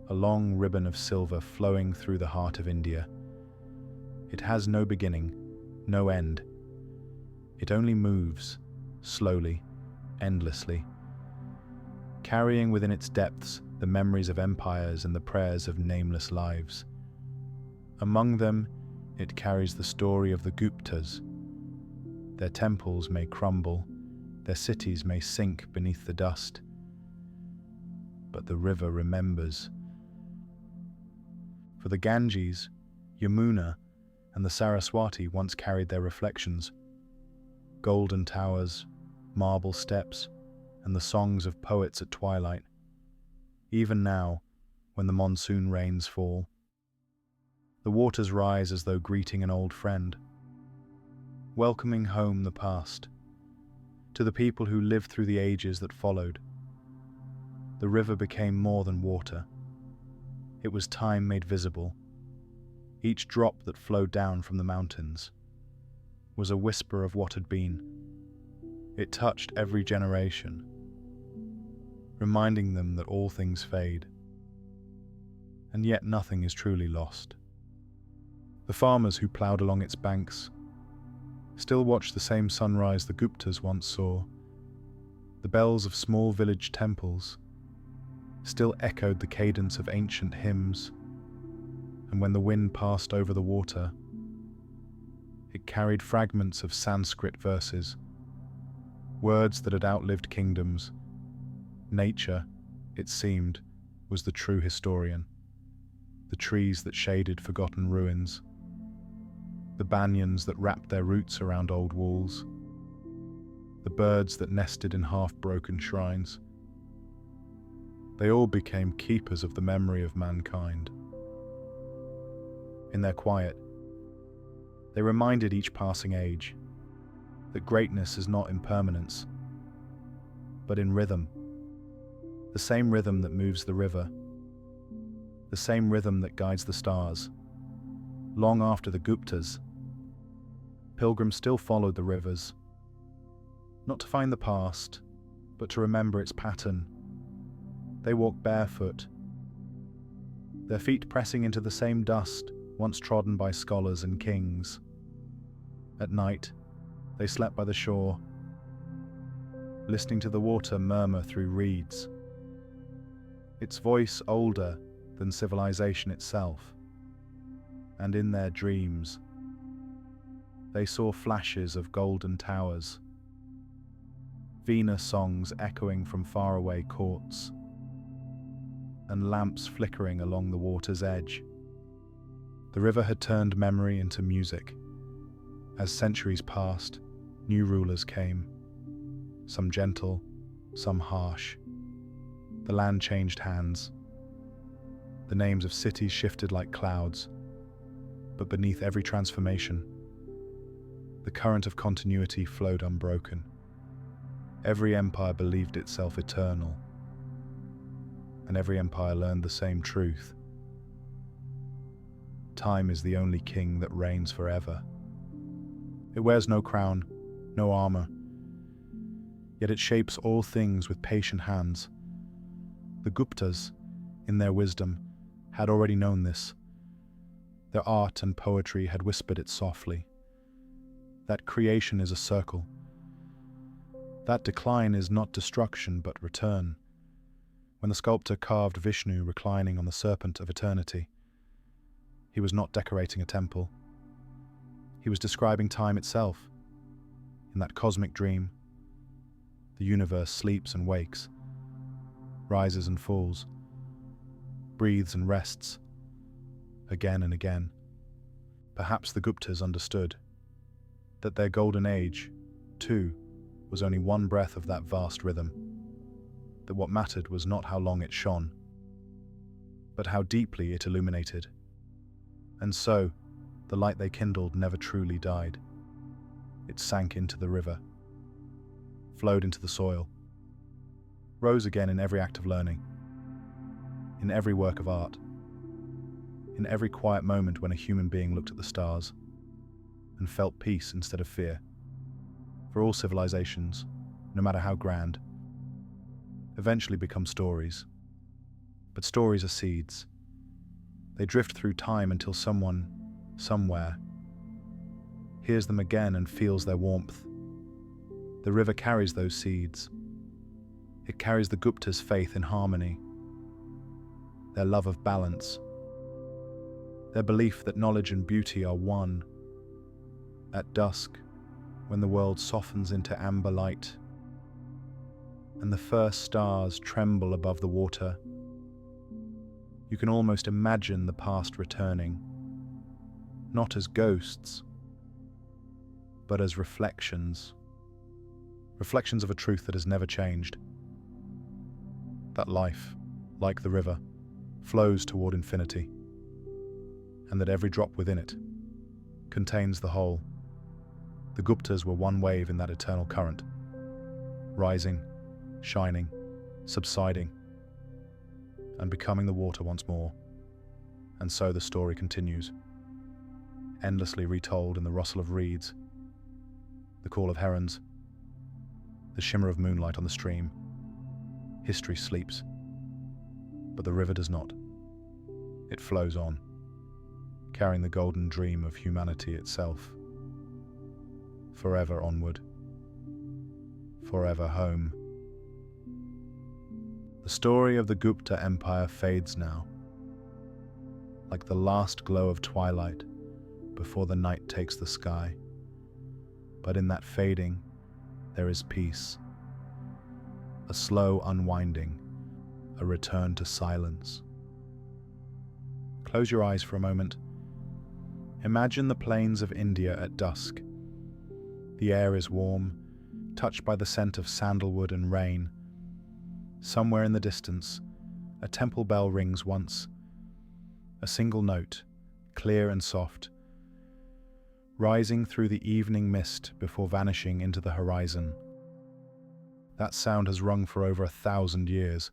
a long ribbon of silver flowing through the heart of India. It has no beginning, no end. It only moves, slowly, endlessly, carrying within its depths the memories of empires and the prayers of nameless lives. Among them, it carries the story of the Guptas. Their temples may crumble, their cities may sink beneath the dust, but the river remembers. For the Ganges, Yamuna, and the Saraswati once carried their reflections, golden towers, marble steps, and the songs of poets at twilight. Even now, when the monsoon rains fall, the waters rise as though greeting an old friend, welcoming home the past. To the people who lived through the ages that followed, the river became more than water. It was time made visible. Each drop that flowed down from the mountains was a whisper of what had been. It touched every generation, reminding them that all things fade, and yet nothing is truly lost. The farmers who ploughed along its banks still watch the same sunrise the Guptas once saw. The bells of small village temples still echoed the cadence of ancient hymns, and when the wind passed over the water, it carried fragments of Sanskrit verses, words that had outlived kingdoms. Nature, it seemed, was the true historian. The trees that shaded forgotten ruins, the banyans that wrapped their roots around old walls, the birds that nested in half-broken shrines. They all became keepers of the memory of mankind. In their quiet, they reminded each passing age that greatness is not impermanence, but in rhythm, the same rhythm that moves the river, the same rhythm that guides the stars. Long after the Guptas, pilgrims still followed the rivers, not to find the past, but to remember its pattern. They walked barefoot, their feet pressing into the same dust once trodden by scholars and kings. At night, they slept by the shore, listening to the water murmur through reeds, its voice older than civilization itself. And in their dreams, they saw flashes of golden towers, Venus songs echoing from faraway courts, and lamps flickering along the water's edge. The river had turned memory into music. As centuries passed, new rulers came, some gentle, some harsh. The land changed hands. The names of cities shifted like clouds, but beneath every transformation, the current of continuity flowed unbroken. Every empire believed itself eternal, and every empire learned the same truth. Time is the only king that reigns forever. It wears no crown, no armor, yet it shapes all things with patient hands. The Guptas, in their wisdom, had already known this. Their art and poetry had whispered it softly. That creation is a circle. That decline is not destruction but return. When the sculptor carved Vishnu reclining on the serpent of eternity, he was not decorating a temple. He was describing time itself. In that cosmic dream, the universe sleeps and wakes, rises and falls, breathes and rests, again and again. Perhaps the Guptas understood that their golden age, too, was only one breath of that vast rhythm, that what mattered was not how long it shone, but how deeply it illuminated. And so, the light they kindled never truly died. It sank into the river, flowed into the soil, rose again in every act of learning, in every work of art, in every quiet moment when a human being looked at the stars and felt peace instead of fear. For all civilizations, no matter how grand, eventually become stories. But stories are seeds. They drift through time until someone, somewhere, hears them again and feels their warmth. The river carries those seeds. It carries the Guptas' faith in harmony, their love of balance, their belief that knowledge and beauty are one. At dusk, when the world softens into amber light, and the first stars tremble above the water, you can almost imagine the past returning, not as ghosts, but as reflections of a truth that has never changed. That life, like the river, flows toward infinity, and that every drop within it contains the whole. The Guptas were one wave in that eternal current, rising, shining, subsiding, and becoming the water once more. And so the story continues, endlessly retold in the rustle of reeds, the call of herons, the shimmer of moonlight on the stream. History sleeps, but the river does not. It flows on, carrying the golden dream of humanity itself. Forever onward, forever home. The story of the Gupta Empire fades now, like the last glow of twilight before the night takes the sky. But in that fading, there is peace, a slow unwinding, a return to silence. Close your eyes for a moment. Imagine the plains of India at dusk. The air is warm, touched by the scent of sandalwood and rain. Somewhere in the distance, a temple bell rings once, a single note, clear and soft, rising through the evening mist before vanishing into the horizon. That sound has rung for over 1,000 years.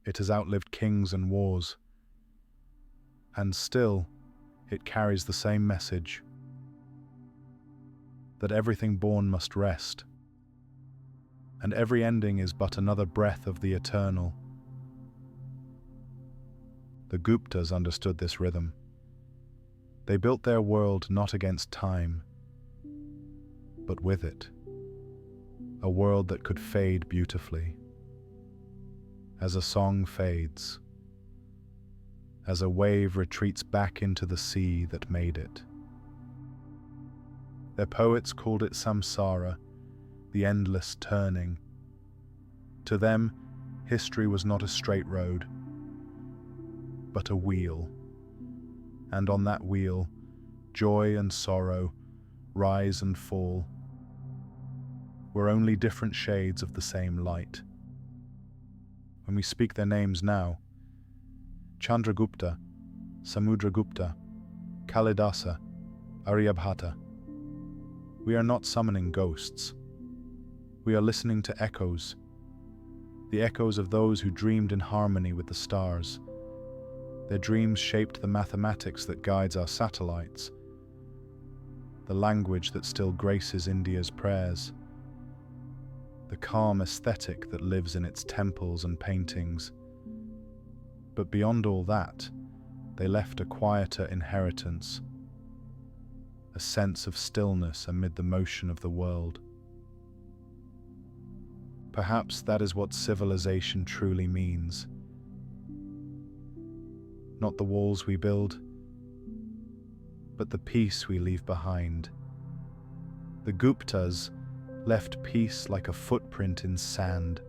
It has outlived kings and wars. And still, it carries the same message, that everything born must rest, and every ending is but another breath of the eternal. The Guptas understood this rhythm. They built their world not against time, but with it. A world that could fade beautifully. As a song fades. As a wave retreats back into the sea that made it. Their poets called it samsara, the endless turning. To them, history was not a straight road, but a wheel. And on that wheel, joy and sorrow, rise and fall, were only different shades of the same light. When we speak their names now, Chandragupta, Samudragupta, Kalidasa, Aryabhata, we are not summoning ghosts. We are listening to echoes, the echoes of those who dreamed in harmony with the stars. Their dreams shaped the mathematics that guides our satellites, the language that still graces India's prayers, the calm aesthetic that lives in its temples and paintings. But beyond all that, they left a quieter inheritance, a sense of stillness amid the motion of the world. Perhaps that is what civilization truly means. Not the walls we build, but the peace we leave behind. The Guptas left peace like a footprint in sand.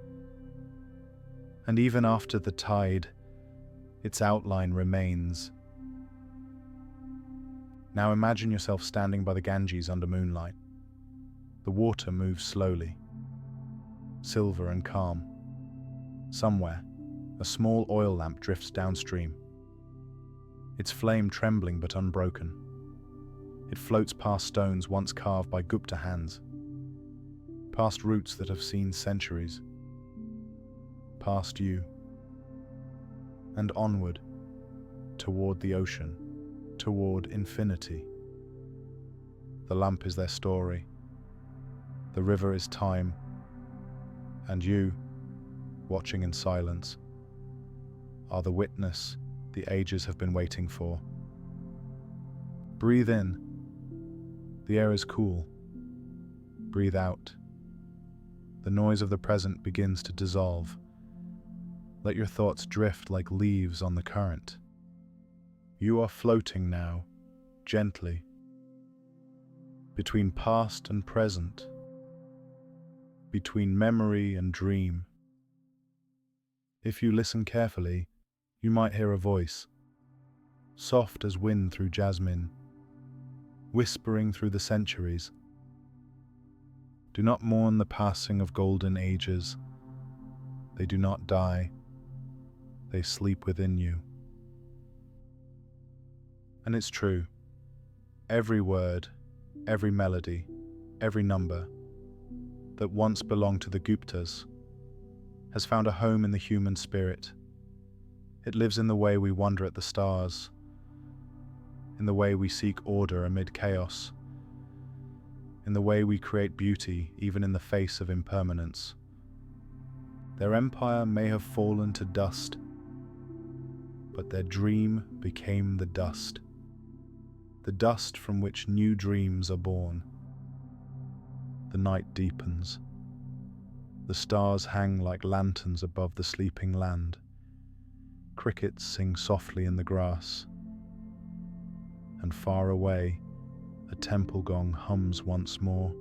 And even after the tide, its outline remains. Now imagine yourself standing by the Ganges under moonlight. The water moves slowly, silver and calm. Somewhere, a small oil lamp drifts downstream, its flame trembling but unbroken. It floats past stones once carved by Gupta hands, past routes that have seen centuries, past you, and onward, toward the ocean, toward infinity. The lamp is their story, the river is time, and you, watching in silence, are the witness the ages have been waiting for. Breathe in. The air is cool. Breathe out. The noise of the present begins to dissolve. Let your thoughts drift like leaves on the current. You are floating now, gently, between past and present, between memory and dream. If you listen carefully, you might hear a voice, soft as wind through jasmine, whispering through the centuries. Do not mourn the passing of golden ages. They do not die. They sleep within you. And it's true. Every word, every melody, every number that once belonged to the Guptas has found a home in the human spirit. It lives in the way we wonder at the stars, in the way we seek order amid chaos, in the way we create beauty even in the face of impermanence. Their empire may have fallen to dust, but their dream became the dust from which new dreams are born. The night deepens. The stars hang like lanterns above the sleeping land. Crickets sing softly in the grass. And far away, a temple gong hums once more.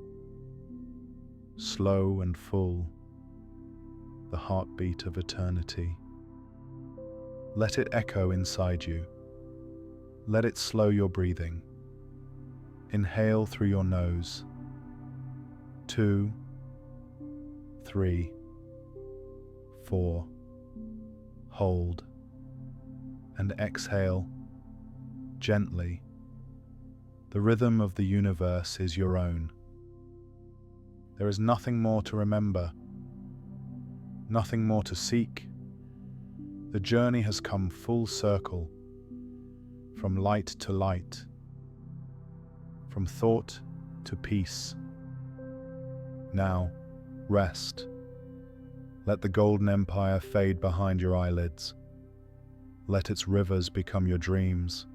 Slow and full, the heartbeat of eternity. Let it echo inside you. Let it slow your breathing. Inhale through your nose. 2, 3, 4. Hold. And exhale gently. The rhythm of the universe is your own. There is nothing more to remember, nothing more to seek. The journey has come full circle, from light to light, from thought to peace. Now, rest. Let the golden empire fade behind your eyelids. Let its rivers become your dreams,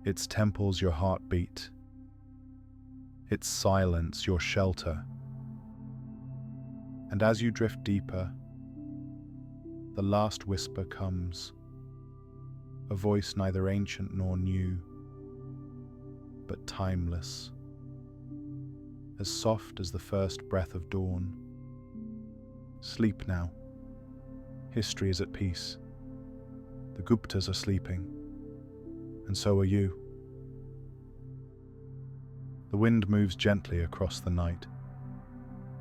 its temples your heartbeat, its silence your shelter. And as you drift deeper, the last whisper comes, a voice neither ancient nor new, but timeless, as soft as the first breath of dawn. Sleep now. History is at peace. The Guptas are sleeping, and so are you. The wind moves gently across the night.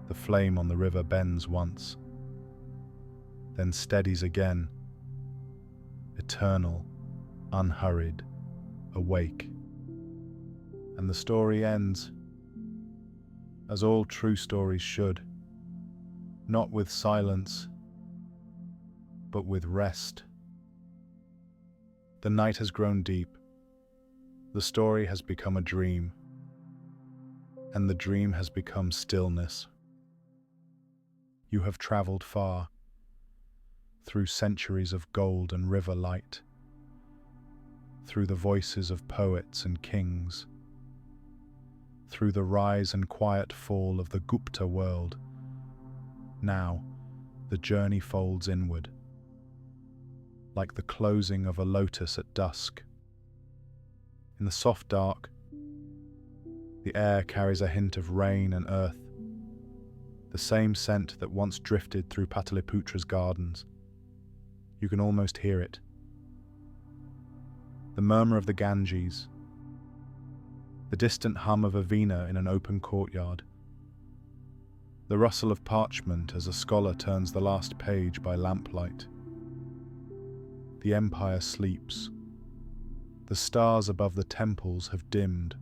The flame on the river bends once, then steadies again, eternal, unhurried, awake. And the story ends, as all true stories should, not with silence, but with rest. The night has grown deep, the story has become a dream, and the dream has become stillness. You have traveled far, through centuries of gold and river light, through the voices of poets and kings, through the rise and quiet fall of the Gupta world. Now, the journey folds inward, like the closing of a lotus at dusk. In the soft dark, the air carries a hint of rain and earth, the same scent that once drifted through Pataliputra's gardens. You can almost hear it. The murmur of the Ganges, the distant hum of a veena in an open courtyard, the rustle of parchment as a scholar turns the last page by lamplight. The empire sleeps. The stars above the temples have dimmed,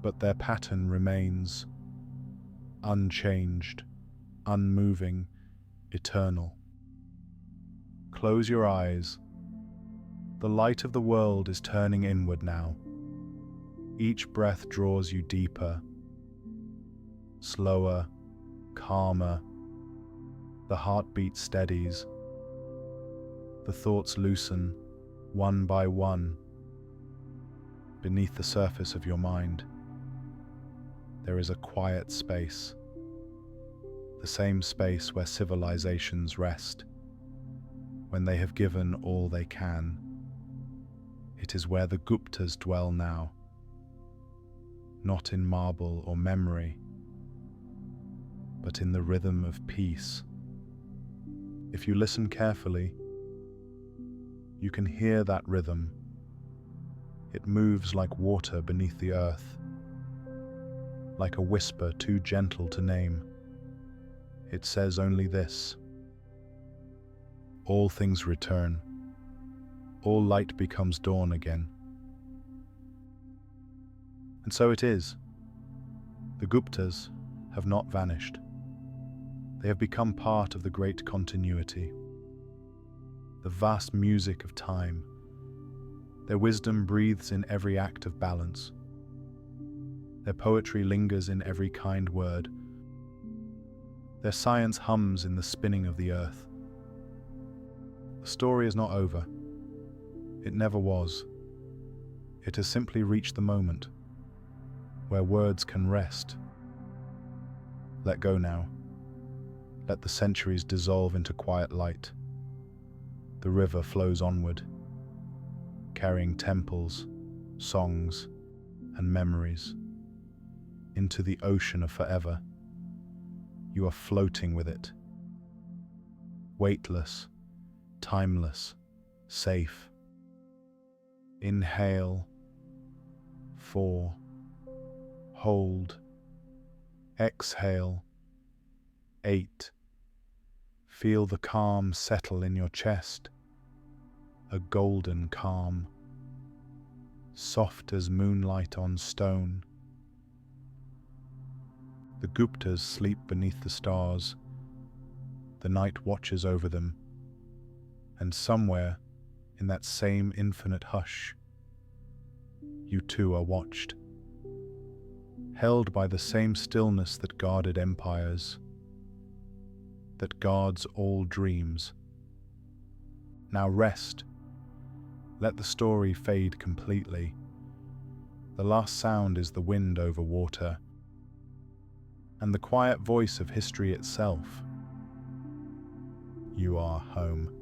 but their pattern remains unchanged, unmoving, eternal. Close your eyes. The light of the world is turning inward now. Each breath draws you deeper, slower, calmer. The heartbeat steadies. The thoughts loosen, one by one. Beneath the surface of your mind, there is a quiet space, the same space where civilizations rest, when they have given all they can. It is where the Guptas dwell now, not in marble or memory, but in the rhythm of peace. If you listen carefully, you can hear that rhythm. It moves like water beneath the earth, like a whisper too gentle to name. It says only this: all things return, all light becomes dawn again. And so it is. The Guptas have not vanished. They have become part of the great continuity, the vast music of time. Their wisdom breathes in every act of balance. Their poetry lingers in every kind word. Their science hums in the spinning of the earth. The story is not over. It never was. It has simply reached the moment where words can rest. Let go now. Let the centuries dissolve into quiet light. The river flows onward, carrying temples, songs, and memories into the ocean of forever. You are floating with it, weightless, timeless, safe. Inhale, 4, hold, exhale, 8. Feel the calm settle in your chest, a golden calm, soft as moonlight on stone. The Guptas sleep beneath the stars. The night watches over them, and somewhere in that same infinite hush, you too are watched, held by the same stillness that guarded empires, that guards all dreams. Now rest. Let the story fade completely. The last sound is the wind over water, and the quiet voice of history itself. You are home.